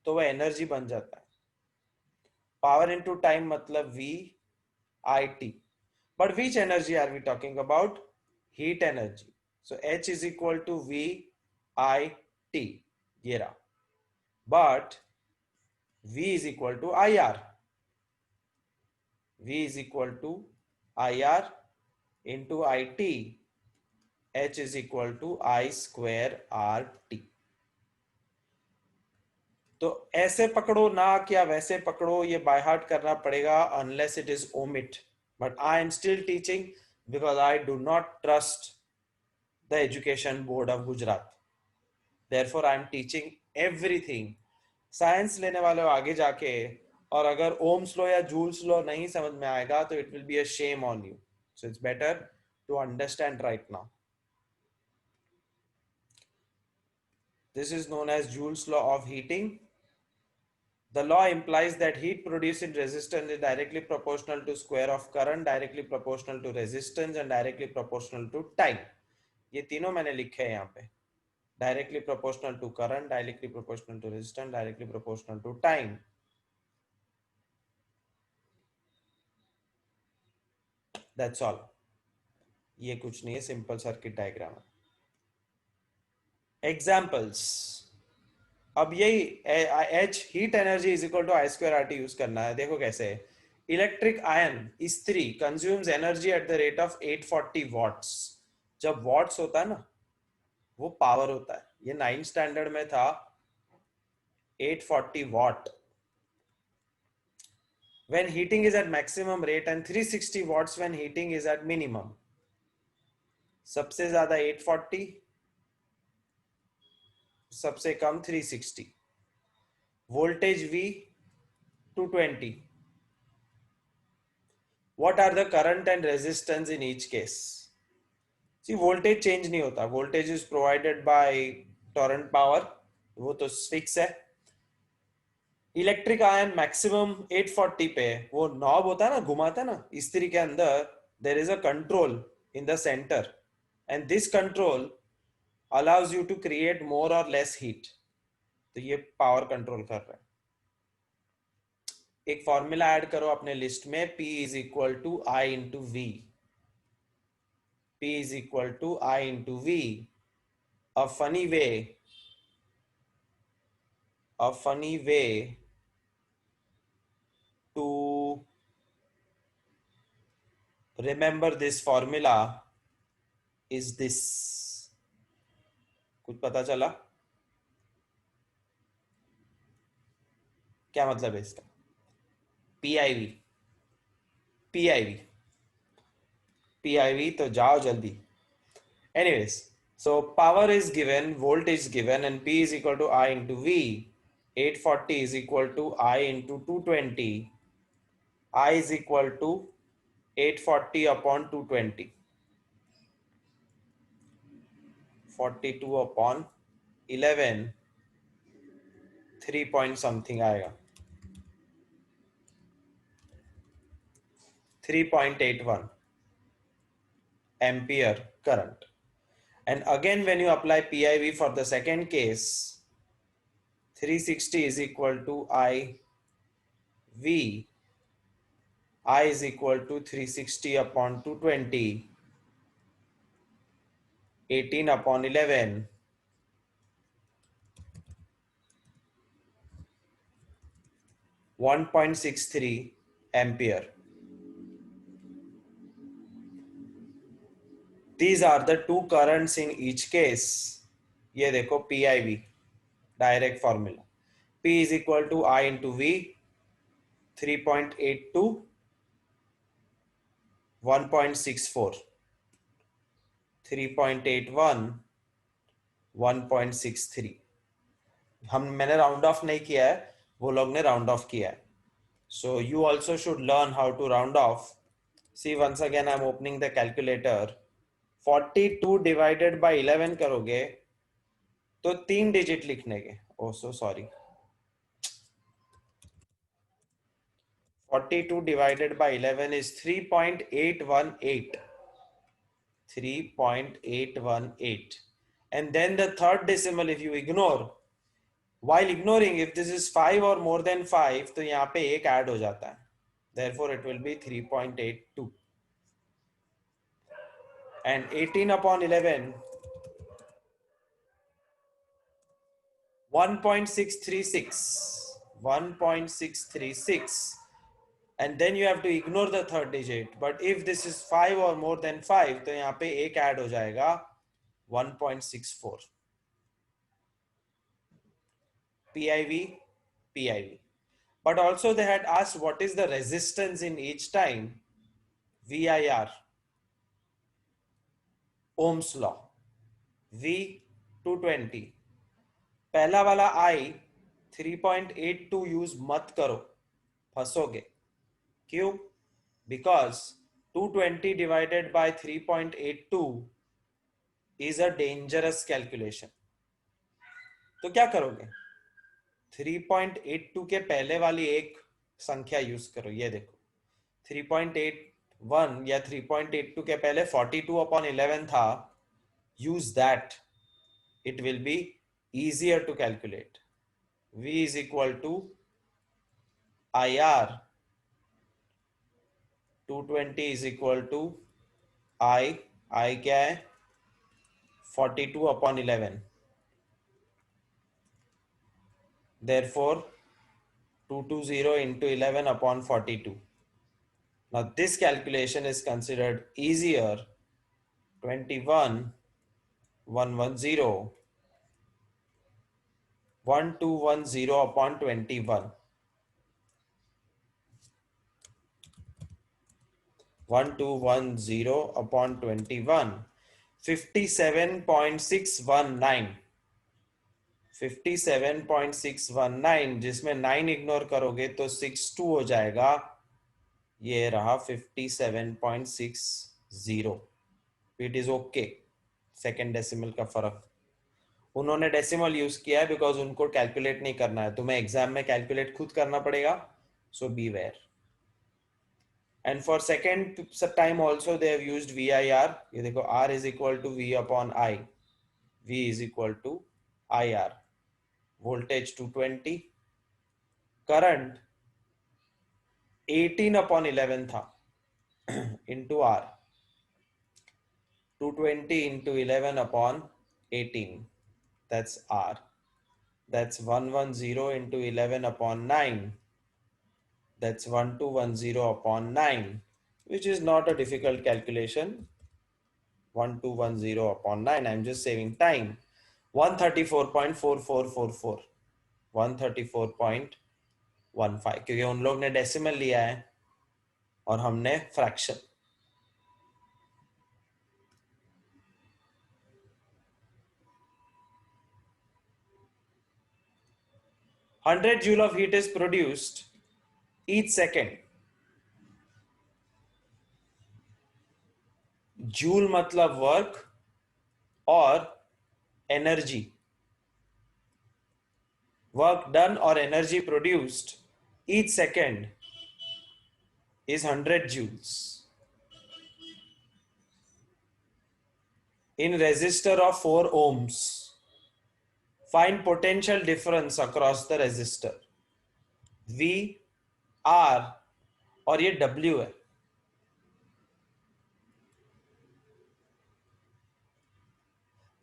[SPEAKER 1] तो वह energy बन जाता है. पावर इनटू टाइम मतलब VIT. But which energy are we talking about? Heat energy. So H is equal to VIT. ये रहा. But V is equal to IR. V is equal to IR into IT. H is equal to I square RT. तो ऐसे पकड़ो ना क्या वैसे पकड़ो, ये बाय हार्ट करना पड़ेगा unless it is omit. But I am still teaching because I do not trust the Education Board of Gujarat. Therefore, I am teaching everything. Science लेने वाले आगे जाके और अगर ओम्स लॉ या जूल्स लॉ नहीं समझ में आएगा तो it will be a shame on you. So it's better to understand right now. This is known as Joule's law of heating. The law implies that heat produced in resistance is directly proportional to square of current, directly proportional to resistance and directly proportional to time. ये तीनों मैंने लिखे हैं यहाँ पे. Directly proportional to current, directly proportional to resistance, directly proportional to time. That's all. ये कुछ नहीं है, सिंपल सर्किट डायग्राम है. एग्जाम्पल्स. अब यही H heat energy is equal to I square RT use करना है. देखो कैसे. इलेक्ट्रिक आयन इस्त्री consumes energy at the rate of 840 watts. जब वॉट्स होता है ना वो पावर होता है. ये 9 स्टैंडर्ड में था 840 what. when heating is at maximum rate and 360 watts when heating is at minimum. सबसे ज्यादा 840, सबसे कम 360. Voltage V 220. What are the current and resistance in each case? See, voltage change नहीं होता. Voltage is provided by torrent power. वो तो fix है. Electric ion maximum 840 पे वो नॉब होता है ना, घुमाता है ना इस्त्री के अंदर. There is a control in the center and this control allows you to create more और लेस हीट. तो ये पावर कंट्रोल कर रहा है. एक फॉर्मूला ऐड करो अपने लिस्ट में. P is equal to I into V. P is equal to I into V. A funny way to remember this formula is this. कुछ पता चला? क्या मतलब है इसका? PIV तो जाओ जल्दी. Anyways, so power is given, voltage is given, and P is equal to I into V. 840 is equal to I into 220. I is equal to 840 upon 220. 42 upon 11. 3 point something आएगा. 3.81 ampere current. And again, when you apply PIV for the second case, 360 is equal to IV I is equal to 360 upon 220, 18 upon 11, 1.63 ampere. These are the two currents in each case. ये देखो PIV direct formula. P is equal to I into V, 3.82, 1.64, 3.81, 1.63. मैंने round of नहीं किया है, वो लोग ने round of किया है. So you also should learn how to round off. See, once again I'm opening the calculator. 42 divided by 11 करोगे तो 3 डिजिट लिखने के. Oh so sorry. 42 divided by 11 is 3.818. 3.818. And then the third decimal if you ignore, while ignoring, if this is 5 or more than 5 तो यहाँ पे एक add हो जाता है. Therefore it will be 3.82. And 18 upon 11, 1.636, 1.636, and then you have to ignore the third digit. But if this is 5 or more than 5 तो यहाँ पे एक ऐड हो जाएगा 1.64. PIV, PIV. But also they had asked what is the resistance in each time. VIR, Ohm's law. V 220. पहला वाला I 3.82 use मत करो, फंसोगे. क्यों? Because 220 divided by 3.82 is a dangerous calculation. तो क्या करोगे? 3.82 के पहले वाली एक संख्या यूज करो. ये देखो 3.81 या 3.82 के पहले 42 upon 11 था. Use that. It will be easier to calculate. V is equal to IR. 220 is equal to I क्या है? 42 upon 11. Therefore 220 into 11 upon 42. Now this calculation is considered easier. 21, 110, 1210 upon 21. 1210 upon 21. 57.619. 57.619 जिसमें 9 इग्नोर करोगे तो 62 हो जाएगा. ये रहा 57.60. It is okay. Second decimal का फर्क. उन्होंने डेसिमल यूज किया है बिकॉज उनको कैलकुलेट नहीं करना है. तुम्हें एग्जाम में कैलकुलेट खुद करना पड़ेगा. So be aware. And for second time also they have used VIR. ये देखो R is equal to V upon I. V is equal to IR. Voltage 220. Current 18 upon 11 था into R. 220 into 11 upon 18. That's R. That's 110 into 11 upon 9. That's 1210 upon 9, which is not a difficult calculation. 1210 upon 9. I'm just saving time. 134.4444. 134.15 क्योंकि उन लोग ने decimal लिया है और हमने fraction. Hundred joule of heat is produced each second. Joule मतलब work और एनर्जी. वर्क डन और energy produced each second is 100 joules. In resistor of 4 ohms, find potential difference across the resistor. V R और ये W है.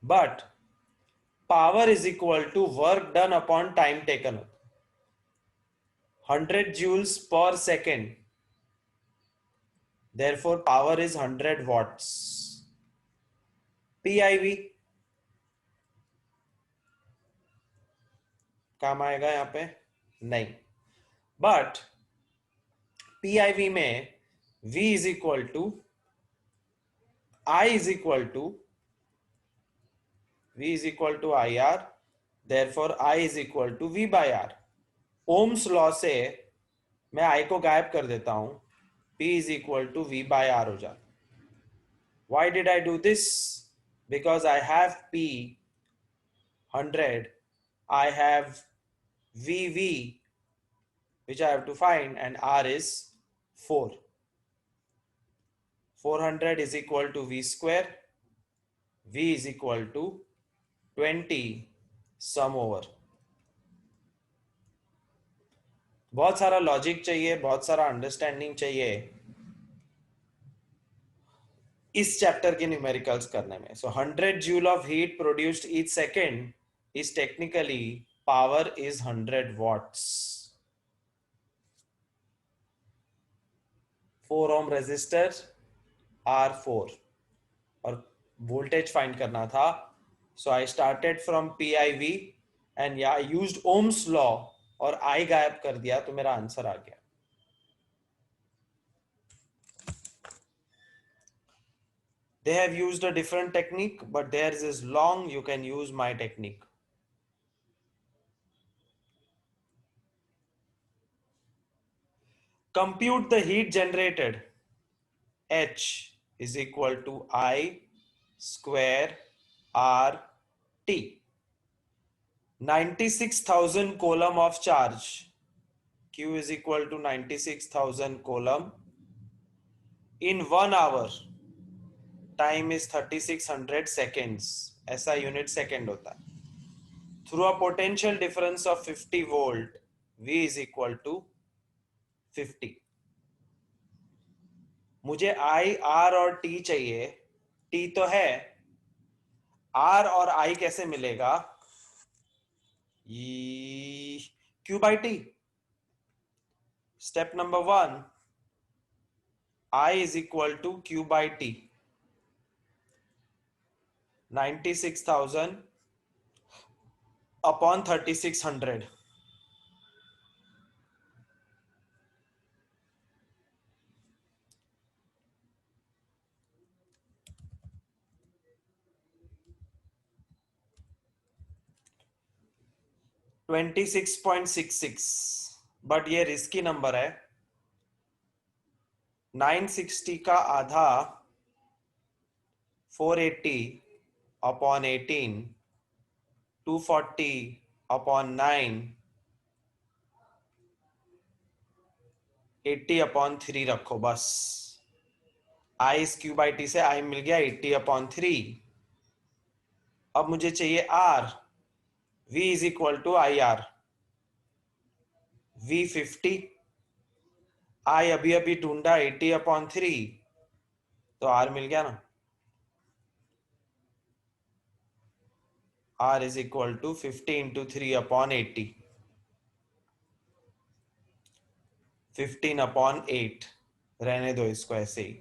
[SPEAKER 1] But power is equal to work done upon time taken. 100 joules per second. Therefore, power is 100 watts. PIV काम आएगा यहाँ पे? नहीं. But PIV में V is equal to I is equal to V is equal to IR. Therefore, I is equal to V by R. Ohm's law से मैं I को गायब कर देता हूं. P is equal to V by R हो जाता. Why did I do this? Because I have P 100, I have VV which I have to find, and R is 4. 400 is equal to V square. V is equal to 20 sum over. बहुत सारा logic चाहिए, बहुत सारा understanding चाहिए इस chapter के numericals करने में. So 100 joule of heat produced each second is technically power is 100 watts. 4 ohm resistor R4 और वोल्टेज फाइंड करना था. So I started from PIV and या यूज्ड ओम्स लॉ और I गायब कर दिया तो मेरा आंसर आ गया. They have used a different technique, but theirs is long. You can use my technique. Compute the heat generated. H is equal to I square RT. 96,000 coulomb of charge. Q is equal to 96,000 coulomb. In 1 hour, time is 3600 seconds. ऐसा unit second होता है. Through a potential difference of 50 volt, V is equal to 50. मुझे I, R और T चाहिए. T तो है, R और I कैसे मिलेगा? Q by T. Step number 1, I is equal to Q by T. 96,000 upon 3600. $26.66, but ये रिस्की नंबर है. 960 का आधा 480 अपॉन 18, 240 अपॉन 9, 80 अपॉन 3 रखो बस. I इस Q by T से I मिल गया 80 अपॉन 3. अब मुझे चाहिए R. V is equal to IR. V 50. I अभी अभी ढूंढा 80 अपॉन 3, तो R मिल गया ना. R is equal to 50 into 3 upon 80. 15 upon 8. रहने दो इसको ऐसे ही.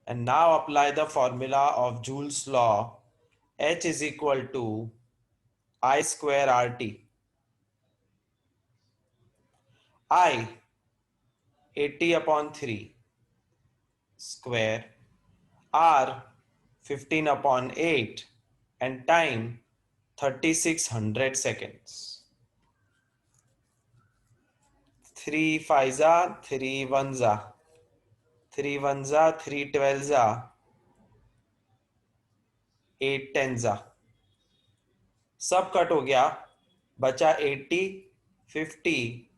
[SPEAKER 1] And now apply the formula of Joule's law. H is equal to I square RT. I 80 upon 3 square, R 15 upon 8, and time 3600 seconds. 3 5 3 1 3 1 3 12 8 10 सब cut हो गया. बचा 80, 50,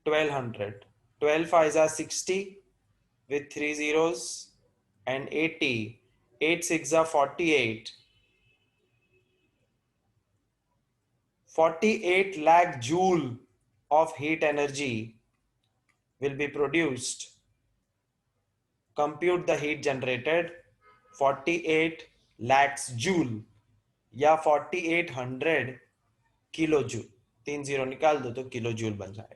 [SPEAKER 1] 1200. 12 5 60 with 3 zeros and 80. 8 6 48. 48 lakh joule of heat energy will be produced compute the heat generated 48 lakhs joule या 4800 kilo joule, 30 निकाल दो तो kilo joule बन जाएगा.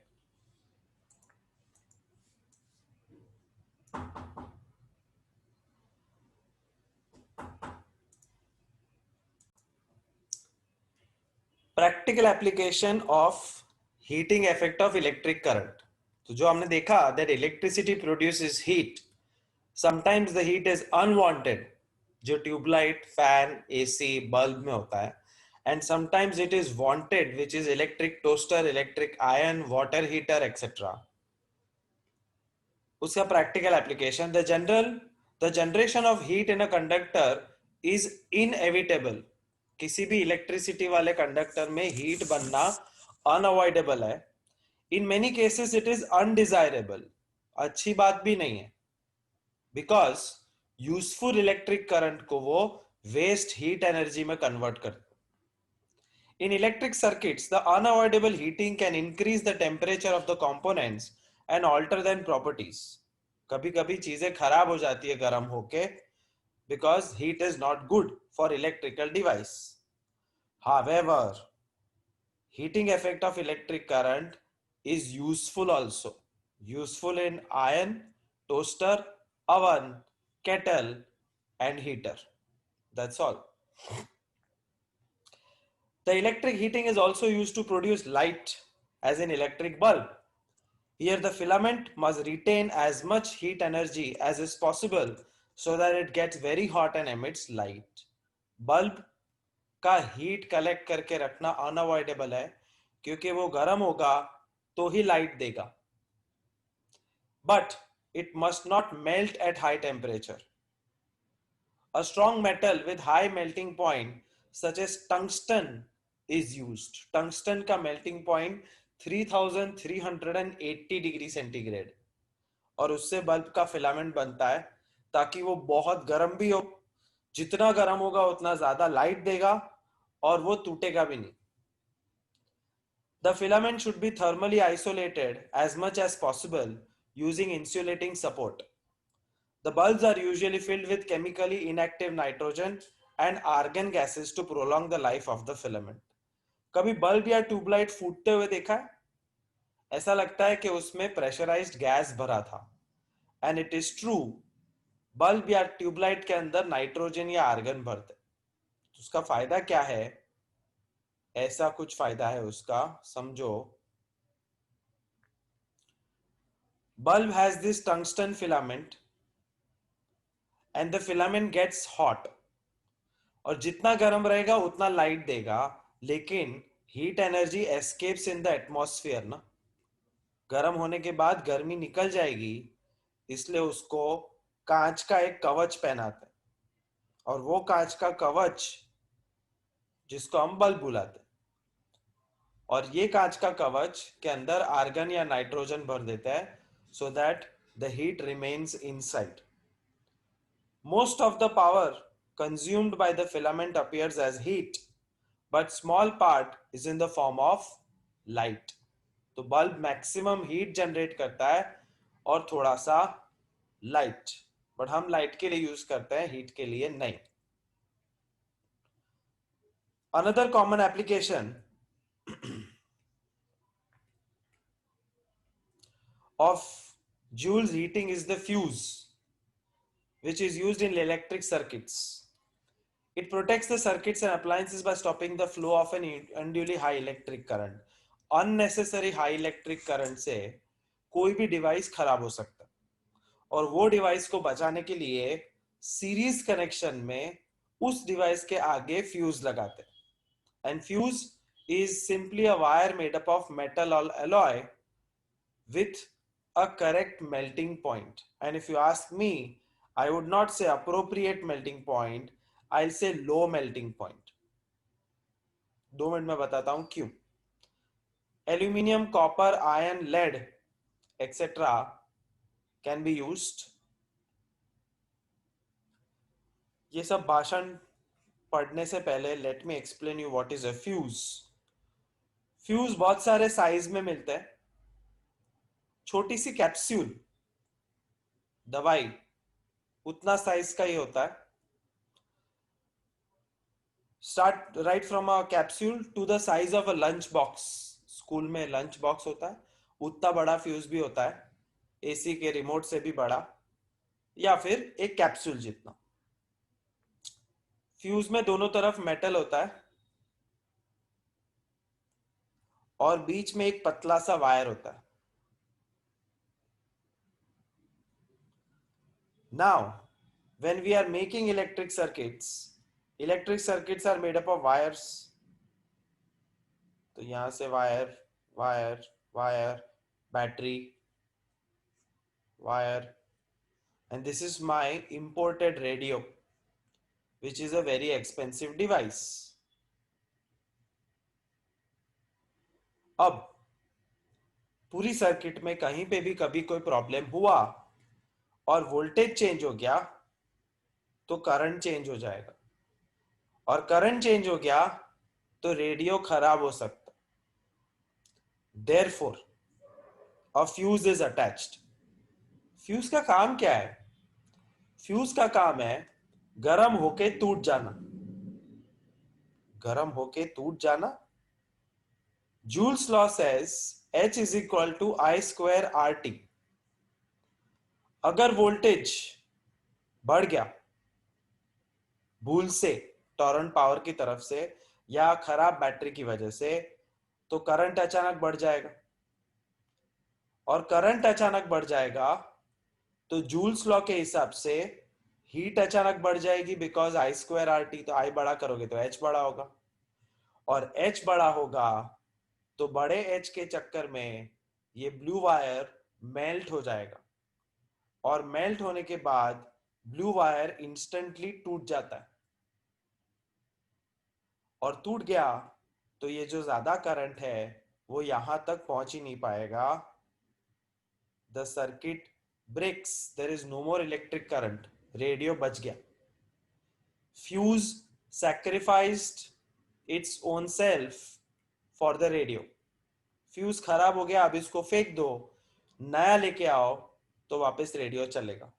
[SPEAKER 1] Practical application of heating effect of electric current. तो जो हमने देखा that electricity produces heat, sometimes the heat is unwanted जो ट्यूबलाइट, फैन, एसी, बल्ब में होता है, and sometimes it is wanted which is electric toaster, electric iron, water heater etcetera. उसका practical application, the generation of heat in a conductor is inevitable. किसी भी electricity वाले conductor में heat बनना unavoidable है. In many cases it is undesirable, अच्छी बात भी नहीं है, बिकॉज यूजफुल इलेक्ट्रिक करंट को वो वेस्ट हीट एनर्जी में कन्वर्ट करते. In electric circuits, the unavoidable heating can increase the temperature of the components and alter their properties. कभी कभी चीजें खराब हो जाती है गर्म होके, because heat is not good for electrical device. However, heating effect of electric current is useful also. Useful in iron, toaster, oven, kettle, and heater. That's all. The electric heating is also used to produce light, as in electric bulb. Here the filament must retain as much heat energy as is possible so that it gets very hot and emits light. Bulb का heat collect करके रखना unavoidable है, क्योंकि वो गर्म होगा तो ही light देगा. But it must not melt at high temperature. A strong metal with high melting point such as tungsten is used. Tungsten का melting point 3380 डिग्री सेंटीग्रेड, और उससे बल्ब का फिलामेंट बनता है ताकि वो बहुत गर्म भी हो. जितना गर्म होगा उतना ज्यादा लाइट देगा और वो टूटेगा भी नहीं. The filament should be thermally isolated as much as possible using insulating support. The bulbs are usually filled with chemically inactive nitrogen and argon gases to prolong the life of the filament. कभी bulb या tubelight फूटते हुए देखा है? ऐसा लगता है कि उसमें प्रेशराइज्ड गैस भरा था. And it is true, bulb या ट्यूबलाइट के अंदर नाइट्रोजन या आर्गन भरते. तो उसका फायदा क्या है? ऐसा कुछ फायदा है उसका, समझो. Bulb has this tungsten filament and the filament gets hot. और जितना गर्म रहेगा उतना लाइट देगा, लेकिन heat energy escapes in the atmosphere ना. गर्म होने के बाद गर्मी निकल जाएगी, इसलिए उसको कांच का एक कवच पहनाते हैं. और वो कांच का कवच जिसको हम बल्ब बुलाते हैं, और ये कांच का कवच के अंदर आर्गन या नाइट्रोजन भर देता है so that the heat remains inside. Most of the power consumed by the filament appears as heat, but small part is in the form of light. तो बल्ब मैक्सिमम हीट जनरेट करता है और थोड़ा सा light, but हम light के लिए use करते हैं, हीट के लिए नहीं. Another common application of Joule's heating is the fuse, which is used in electric circuits. It protects the circuits and appliances by stopping the flow of an unduly high electric current. Unnecessary high electric current से कोई भी device खराब हो सकता है, और वो device को बचाने के लिए सीरीज कनेक्शन में उस डिवाइस के आगे फ्यूज लगाते हैं. And fuse is simply a wire made up of metal or alloy with a correct melting point. And if you ask me, I would not say appropriate melting point, I'll say low melting point. 2 minute में बताता हूं क्यों. Aluminium, copper, iron, lead, etc. can be used. ये सब भाषण पढ़ने से पहले let me explain you what is a fuse. Fuse बहुत सारे साइज में मिलते हैं. छोटी सी कैप्सूल दवाई उतना साइज का ही होता है. Start right from a capsule to the size of a lunch box. School में लंच बॉक्स होता है, उतना बड़ा फ्यूज भी होता है, एसी के रिमोट से भी बड़ा, या फिर एक कैप्सूल जितना. फ्यूज में दोनों तरफ मेटल होता है और बीच में एक पतला सा वायर होता है. Now, when we are making electric circuits are made up of wires. तो यहां से wire, wire, wire, battery, wire, and this is my imported radio, which is a very expensive device. अब पूरी सर्किट में कहीं पे भी कभी कोई प्रॉब्लम हुआ और वोल्टेज चेंज हो गया तो करंट चेंज हो जाएगा, और करंट चेंज हो गया तो रेडियो खराब हो सकता. Therefore, a fuse is attached. Fuse का काम क्या है? फ्यूज का काम है गरम होके टूट जाना. गरम होके टूट जाना. Joule's law says H is equal to I square R T. अगर वोल्टेज बढ़ गया भूल से, टॉरंट पावर की तरफ से या खराब बैटरी की वजह से, तो करंट अचानक बढ़ जाएगा. और करंट अचानक बढ़ जाएगा तो जूल्स लॉ के हिसाब से हीट अचानक बढ़ जाएगी, because I square R T. तो आई बड़ा करोगे तो एच बड़ा होगा, और एच बड़ा होगा तो बड़े एच के चक्कर में ये ब्लू वायर मेल्ट हो जाएगा, और मेल्ट होने के बाद ब्लू वायर इंस्टेंटली टूट जाता है. और टूट गया तो ये जो ज्यादा करंट है वो यहां तक पहुंच ही नहीं पाएगा. The circuit breaks, there is no more electric current. Radio बच गया. Fuse sacrificed its own self for the radio. Fuse खराब हो गया, अब इसको फेंक दो, नया लेके आओ तो वापस रेडियो चलेगा.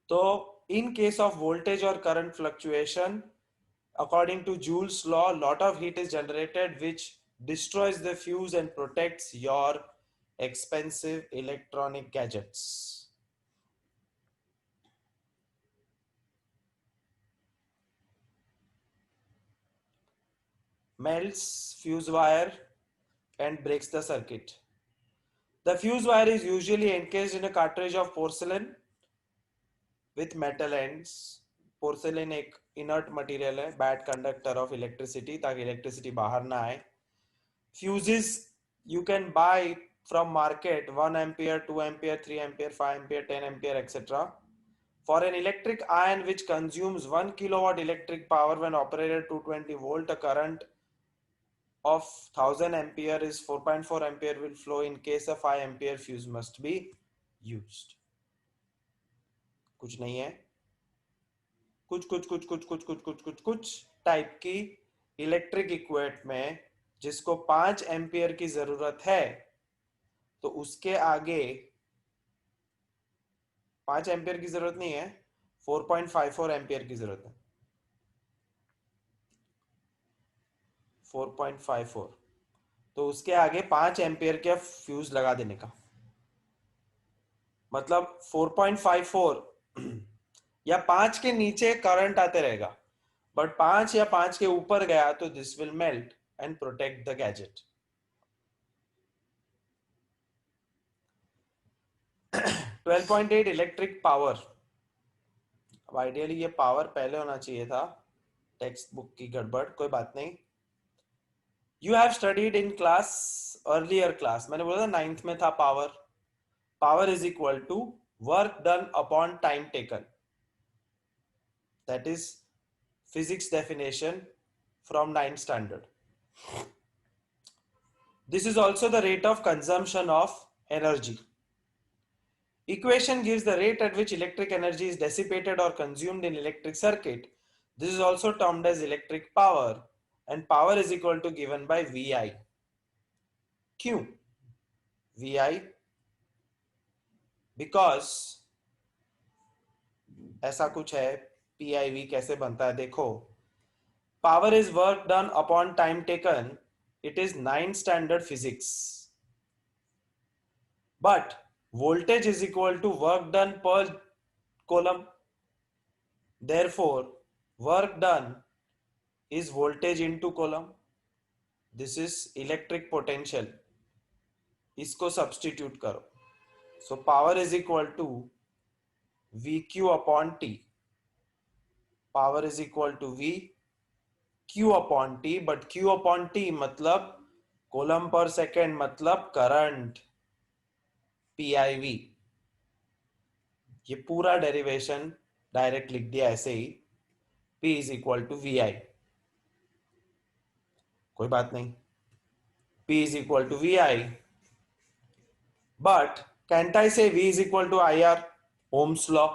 [SPEAKER 1] तो इन केस ऑफ वोल्टेज और current fluctuation, according to Joule's law, lot of heat is generated which destroys the fuse and protects your expensive electronic gadgets. Melts fuse wire and breaks the circuit. The fuse wire is usually encased in a cartridge of porcelain with metal ends. पोर्सेलिन एक inert material है, bad conductor of electricity, ताकि electricity बाहर ना आए. Fuses you can buy from market 1 ampere, 2 ampere, 3 ampere, 5 ampere, 10 ampere, etc. For an electric iron which consumes 1 kilowatt electric power when operated at 220 volt, a current of 1000 ampere is 4.4 ampere will flow. In case a 5 ampere fuse must be used. कुछ नहीं है, कुछ कुछ कुछ कुछ कुछ कुछ कुछ कुछ कुछ टाइप की इलेक्ट्रिक इक्विपमेंट में जिसको 5 एम्पियर की जरूरत है, तो उसके आगे 5 एम्पियर की जरूरत नहीं है, 4.54 एम्पियर की जरूरत है. 4.54, तो उसके आगे 5 एम्पियर का फ्यूज लगा देने का मतलब 4.54 या 5 के नीचे करंट आते रहेगा, बट 5 या 5 के ऊपर गया तो this will melt and protect the gadget. 12.8 electric power. अब आइडियली ये पावर पहले होना चाहिए था, टेक्स्ट बुक की गड़बड़, कोई बात नहीं. You have studied in class, earlier class, मैंने बोला था 9th में था power. Power is equal to work done upon time taken. That is physics definition from 9th standard. This is also the rate of consumption of energy. Equation gives the rate at which electric energy is dissipated or consumed in electric circuit. This is also termed as electric power, and power is equal to given by VI. Q. VI, because ऐसा कुछ है। PIV कैसे बनता है देखो, power is work done upon time taken, it is 9 standard physics, but voltage is equal to work done per coulomb, therefore work done is voltage into coulomb. This is electric potential, इसको substitute करो, so power is equal to vq upon t, power is equal to v q upon t, but q upon t मतलब कोलम पर second मतलब current, PIV। ये पूरा derivation direct लिख दिया ऐसे ही, P is equal to VI, कोई बात नहीं, P is equal to VI, but can't I say V is equal to IR, Ohm's law,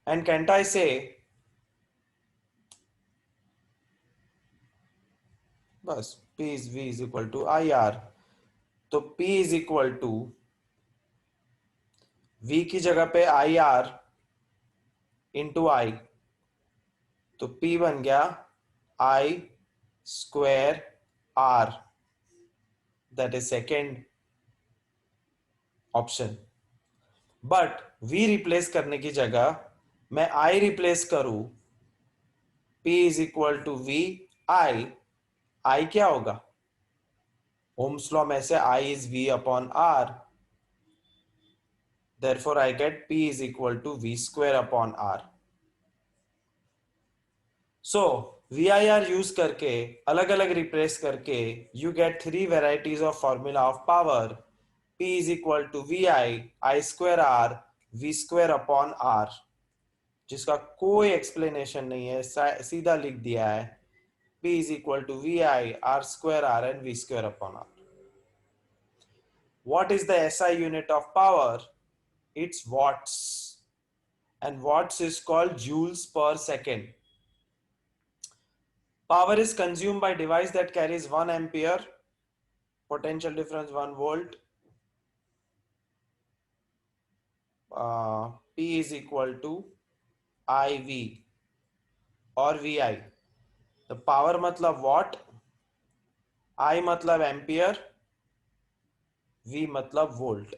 [SPEAKER 1] and can't I say बस P is V is equal to IR, तो P is equal to V की जगह पे IR into I, तो P बन गया I square R, that is second option. But V replace करने की जगह मैं I रिप्लेस करूं, P is equal to V I क्या होगा, ओम्स लॉ में से I is V upon R, therefore I get P is equal to V square upon R. So VIR use करके अलग अलग रिप्लेस करके you get 3 varieties of formula of power, P is equal to VI I square R V square upon R, जिसका कोई explanation नहीं है, सीधा लिख दिया है, P is equal to VI R square R and V square upon R. What is the SI unit of power? It's watts, and watts is called joules per second. Power is consumed by device that carries 1 ampere, potential difference 1 volt, P is equal to IV और VI। तो power मतलब what, I मतलब ampere, V मतलब volt,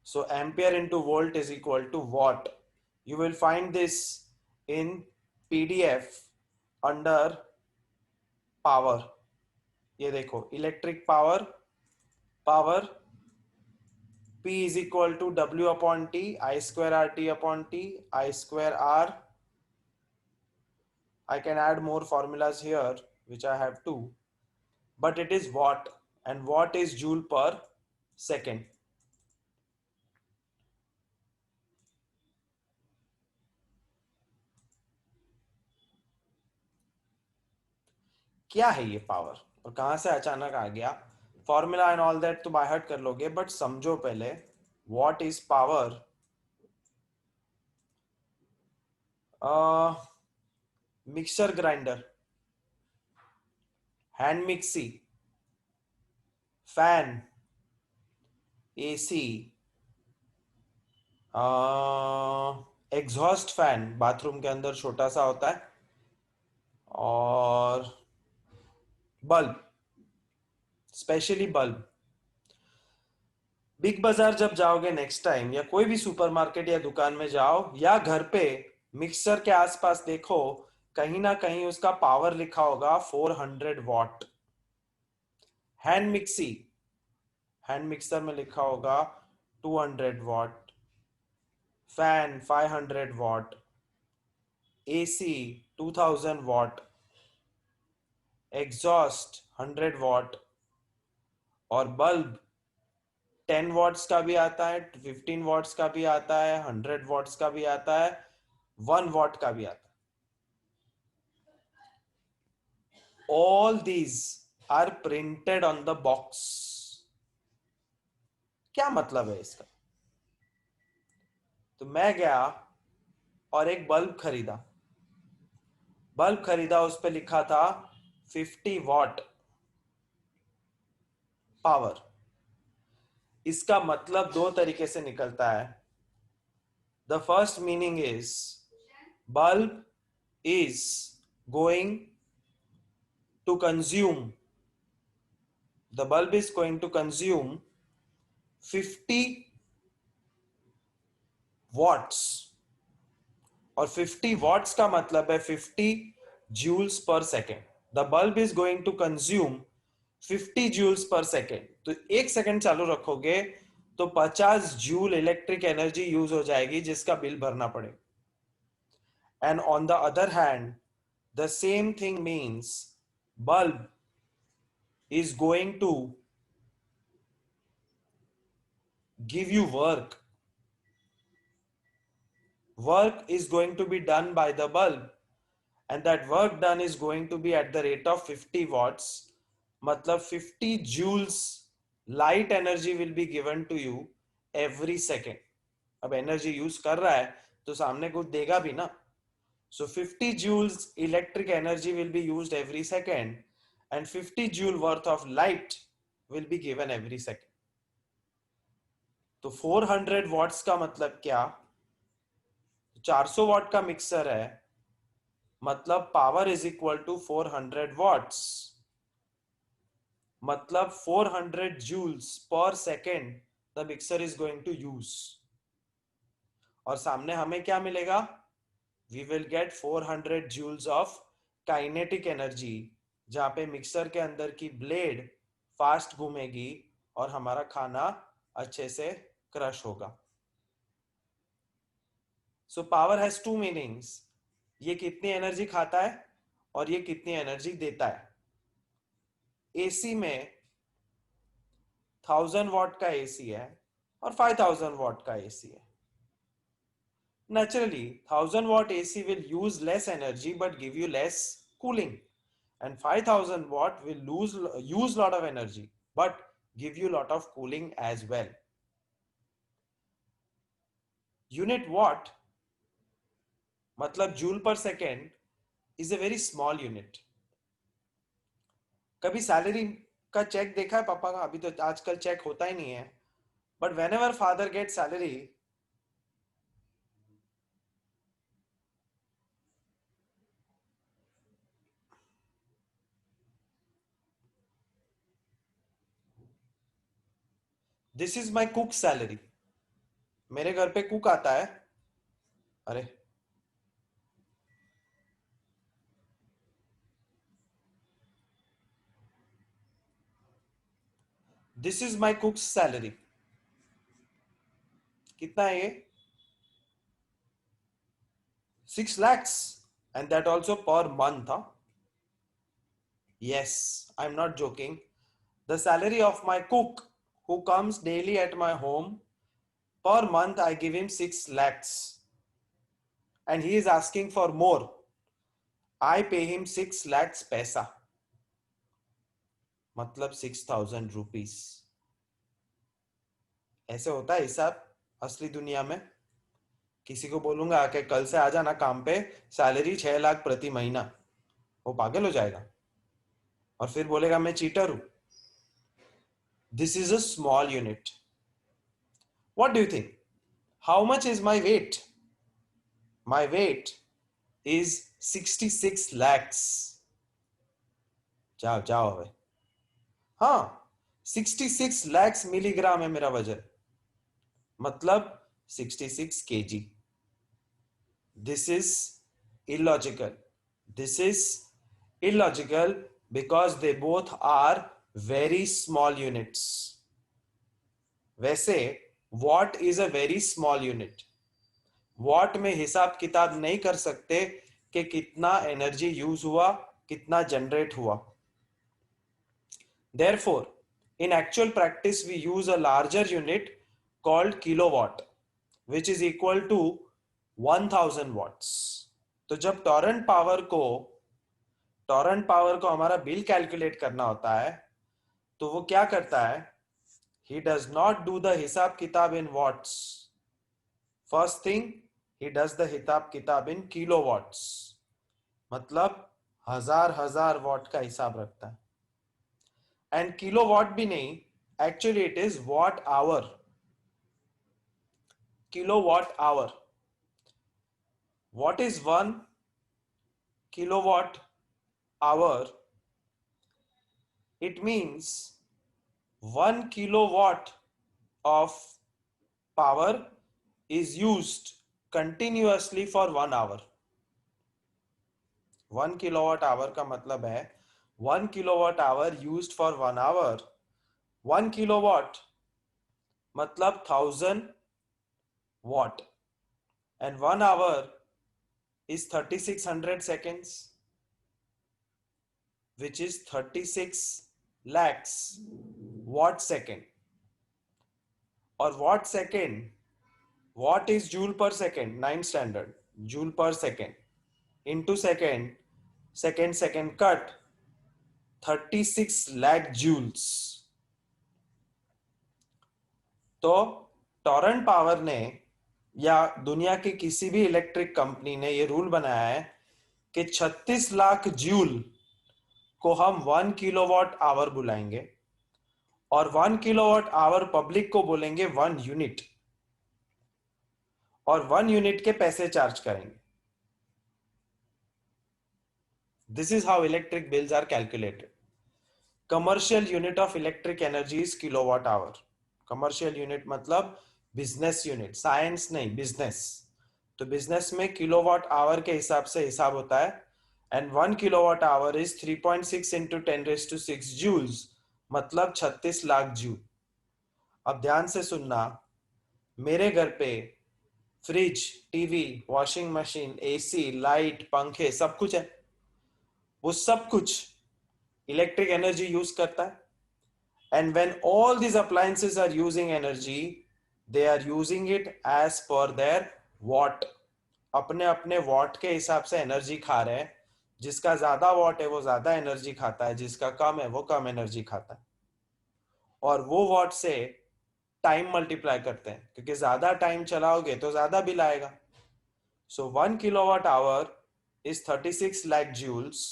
[SPEAKER 1] so ampere into volt is equal to watt. You will find this in PDF under power, ये देखो electric power, power P is equal to W upon T I square RT upon T I square R. I can add more formulas here which I have two, but it is watt, and watt is joule per second. क्या है ये power और कहां से अचानक आ गया, formula and all that तो by heart कर लोगे, बट समझो पहले what is power. Mixer grinder, hand mixie, fan, AC, exhaust fan bathroom के अंदर छोटा सा होता है, और बल्ब, स्पेशली बल्ब। बिग बाजार जब जाओगे नेक्स्ट टाइम, या कोई भी सुपरमार्केट या दुकान में जाओ, या घर पे मिक्सर के आसपास देखो, कहीं ना कहीं उसका पावर लिखा होगा 400 what. Hand mixie, hand mixer में लिखा होगा 200 what, fan 500 what, AC 2000 what, exhaust 100 what, और बल्ब 10 वॉट्स का भी आता है, 15 वॉट्स का भी आता है, 100 वॉट्स का भी आता है, 1 वॉट का भी आता है। All these are printed on the box. क्या मतलब है इसका, तो मैं गया और एक बल्ब खरीदा, बल्ब खरीदा, उस पर लिखा था 50 वॉट पावर। इसका मतलब दो तरीके से निकलता है, the first meaning is bulb is going to consume, the bulb is going to consume 50 watts, और 50 watts का मतलब है 50 joules per second. The bulb is going to consume 50 joules per second. तो एक सेकंड चालू रखोगे तो 50 जूल इलेक्ट्रिक एनर्जी यूज हो जाएगी जिसका बिल भरना पड़ेगा. And on the other hand, the same thing means bulb is going to give you work. Work is going to be done by the bulb, and that work done is going to be at the rate of 50 watts. मतलब 50 joules light energy will be given to you every second. अब energy use कर रहा है तो सामने कुछ देगा भी ना. So 50 joules electric energy will be used every second, and 50 joule worth of light will be given every second. तो 400 watts का मतलब क्या? 400 watt का मिक्सर है, मतलब power is equal to 400 watts, मतलब 400 joules per second the mixer is going to use. और सामने हमें क्या मिलेगा? We will get 400 joules of kinetic energy, जहां पे मिक्सर के अंदर की ब्लेड फास्ट घूमेगी और हमारा खाना अच्छे से क्रश होगा. So power has two meanings. ये कितनी एनर्जी खाता है और ये कितनी एनर्जी देता है. एसी में 1000 वॉट का एसी है और 5000 वॉट का एसी है. Naturally, 1000 watt AC will use less energy but give you less cooling, and 5000 watt will use lot of energy but give you lot of cooling as well. Unit watt मतलब joule पर second is a very small unit. कभी salary का check देखा है पापा का? अभी तो आजकल चेक होता ही नहीं है, but whenever father gets salary, this is my cook salary. मेरे घर पे कुक आता है. अरे this is my cook salary. कितना है ये? 6 lakhs, and that also per month. Huh? Yes, I'm not joking. The salary of my cook who comes daily at my home, per month I give him 6 lakhs, and he is asking for more. I pay him 6 lakhs पैसा, मतलब 6000 rupees. ऐसे होता है हिसाब असली दुनिया में. किसी को बोलूंगा कि कल से आ जाना काम पे, सैलरी 6 लाख प्रति महीना, वो पागल हो जाएगा और फिर बोलेगा मैं चीटर हूं. This is a small unit. What do you think? How much is my weight? My weight is 66 lakhs. जाओ जाओ भाई. हाँ, 66 lakhs मिलीग्राम है मेरा वजन, मतलब 66 kg. This is illogical. This is illogical because they both are very small units. वैसे watt is a very small unit. watt में हिसाब किताब नहीं कर सकते कि कितना एनर्जी यूज हुआ, कितना जनरेट हुआ. Therefore, in actual practice we use a larger unit called kilowatt, which is equal to 1000 watts. तो जब टॉरेंट पावर को हमारा बिल कैलकुलेट करना होता है तो वो क्या करता है? he does not do the हिसाब किताब in watts. First thing, he does the हिसाब किताब in kilowatts, मतलब हजार वॉट का हिसाब रखता है. एंड किलोवाट भी नहीं, actually it is watt hour. Kilowatt hour. What is 1 kilowatt hour? It means 1 kilowatt of power is used continuously for 1 hour. 1 kilowatt hour का मतलब है 1 kilowatt hour used for 1 hour. 1 kilowatt मतलब 1000 watt, and 1 hour is 3600 seconds, which is 36 lakhs watt second. Or watt second, watt is joule per second, 9 standard, joule per second into second, second cut, 36 lakh joules. तो torrent power ने या दुनिया की किसी भी electric company ने ये rule बनाया है कि 36 लाख जूल को हम 1 किलोवाट आवर बुलाएंगे और 1 किलोवाट आवर पब्लिक को बोलेंगे 1 यूनिट, और 1 यूनिट के पैसे चार्ज करेंगे. This is how electric bills are calculated. Commercial unit of electric energy is kilowatt hour. Commercial unit मतलब बिजनेस यूनिट, साइंस नहीं, बिजनेस. तो बिजनेस में किलोवाट आवर के हिसाब से हिसाब होता है. And 1 kilowatt hour is 3.6 into 10⁶ joules, मतलब 36 लाख जूल. अब ध्यान से सुनना, मेरे घर पे fridge, TV, washing machine, AC, light, पंखे सब कुछ है. वो सब कुछ इलेक्ट्रिक एनर्जी यूज करता है. And when all these appliances are using energy, they are using it as per their watt. अपने अपने वॉट के हिसाब से एनर्जी खा रहे हैं. जिसका ज्यादा वॉट है वो ज्यादा एनर्जी खाता है, जिसका कम है वो कम एनर्जी खाता है. और वो वॉट से टाइम मल्टीप्लाई करते हैं, क्योंकि ज्यादा टाइम चलाओगे तो ज्यादा बिल आएगा. So 1 kilowatt hour is 36 lakh joules.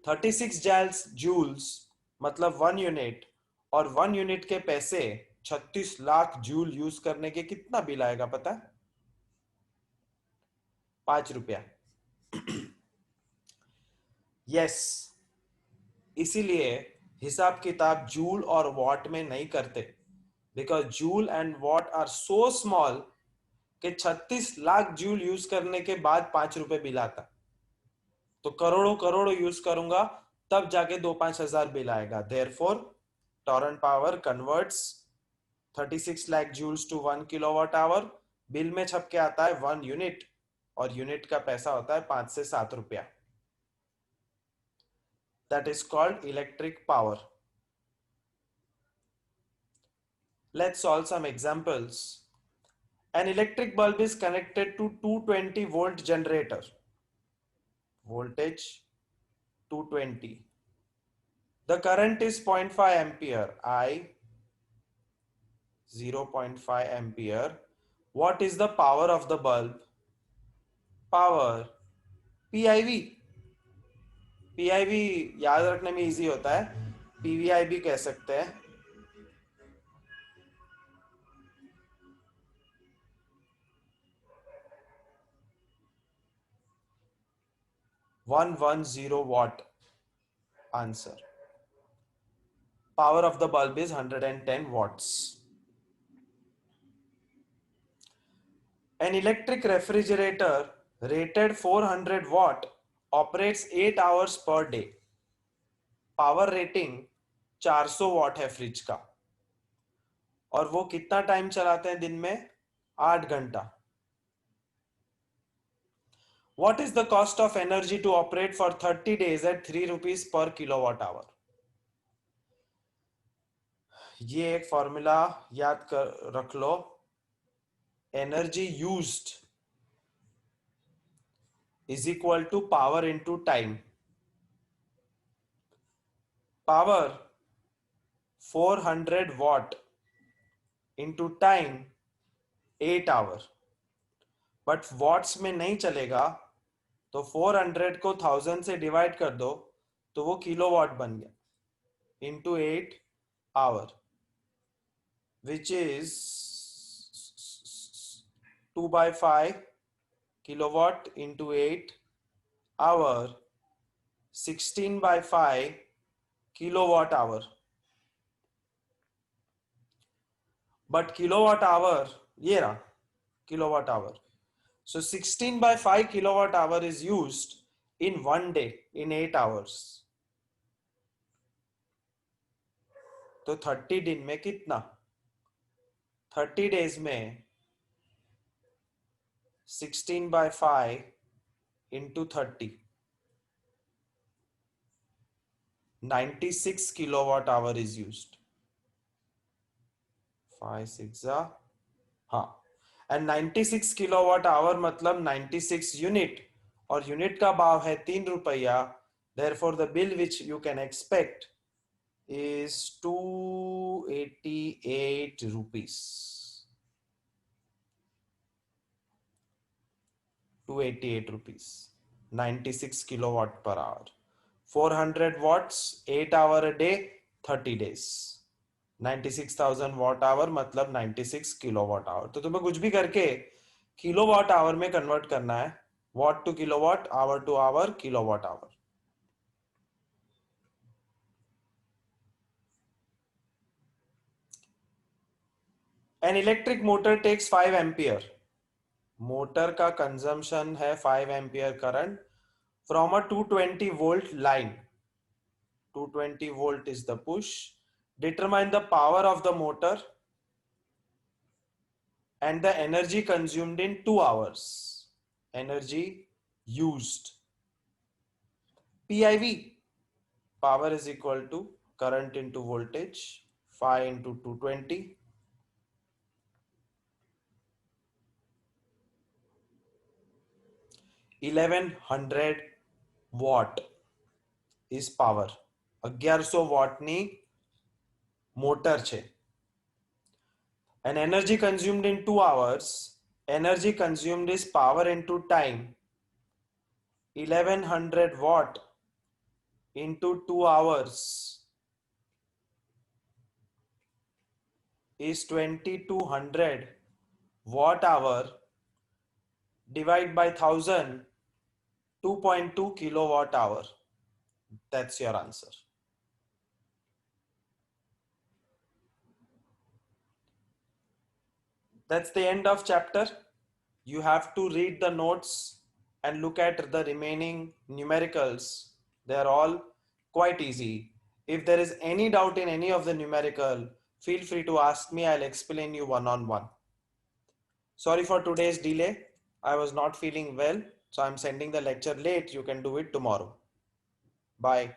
[SPEAKER 1] 36 joules मतलब 1 यूनिट, और 1 यूनिट के पैसे 36 लाख जूल यूज करने के कितना बिल आएगा पता है? 5 रुपया. यस, इसीलिए हिसाब किताब जूल और वॉट में नहीं करते, because joule and watt are so small कि 36 लाख जूल यूज करने के बाद 5 रुपए बिल आता. तो करोड़ों करोड़ों यूज करूंगा तब जाके 2-5 हजार बिल आएगा. Therefore torrent power converts 36 lakh joules to 1 kilowatt hour. Bill में छप के आता है 1 यूनिट, और यूनिट का पैसा होता है 5 से 7 रुपया. That is called electric power. Let's solve some examples. An electric bulb is connected to 220 volt generator. Voltage 220. The current is 0.5 ampere. I 0.5 ampere. What is the power of the bulb? Power PIV. PIV याद रखने में easy होता है, PVI भी कह सकते हैं. (110 watt). Answer. Power of the bulb is 110 watts. An electric refrigerator rated 400 watt operates 8 hours per day. Power rating 400 what है फ्रिज का, और वो कितना टाइम चलाते हैं दिन में? 8 घंटा. What is the cost of energy to operate for 30 days at 3 rupees per kilowatt hour? ये एक फॉर्मूला याद कर रख लो. Energy used is equal to power into time. Power 400 watt into time 8 hour. But watts में नहीं चलेगा, तो 400 को 1000 से डिवाइड कर दो तो वो किलोवाट बन गया, into 8 hour, which is 2/5 kilowatt into 8 hour, 16 by 5 kilowatt hour. But kilowatt hour, ये रहा kilowatt hour. So 16 by 5 kilowatt hour is used in one day in 8 hours. तो 30 दिन में कितना? 30 days में 16 by 5 into 30, 96 kilowatt hour is used. 5 6 हाँ, and 96 kilowatt hour मतलब 96 unit, और यूनिट का भाव है 3 रुपया. Therefore the bill which you can expect is 288 rupees. 288 rupees. 96 kilowatt per hour. 400 watts, 8 hour a day, 30 days. 96,000 watt hour मतलब 96 kilowatt hour. तो तुम्हें कुछ भी करके किलोवाट आवर में कन्वर्ट करना है. Watt to kilowatt, hour to hour, kilowatt hour. An electric motor takes 5 ampere. Motor का कंजम्पशन है 5 ampere current from a 220 volt line. 220 volt is the push. Determine the power of the motor and the energy consumed in 2 hours. Energy used. PIV, power is equal to current into voltage, 5 into 220. 1100 watt is power. 1100 watt ની motor છે. And energy consumed in 2 hours, energy consumed is power into time. 1100 watt into 2 hours is 2200 watt hour divided by 1000, 2.2 kilowatt hour. That's your answer. That's the end of chapter. You have to read the notes and look at the remaining numericals. They are all quite easy. If there is any doubt in any of the numerical, feel free to ask me. I'll explain you one-on-one. Sorry for today's delay. I was not feeling well, so I'm sending the lecture late. You can do it tomorrow. Bye.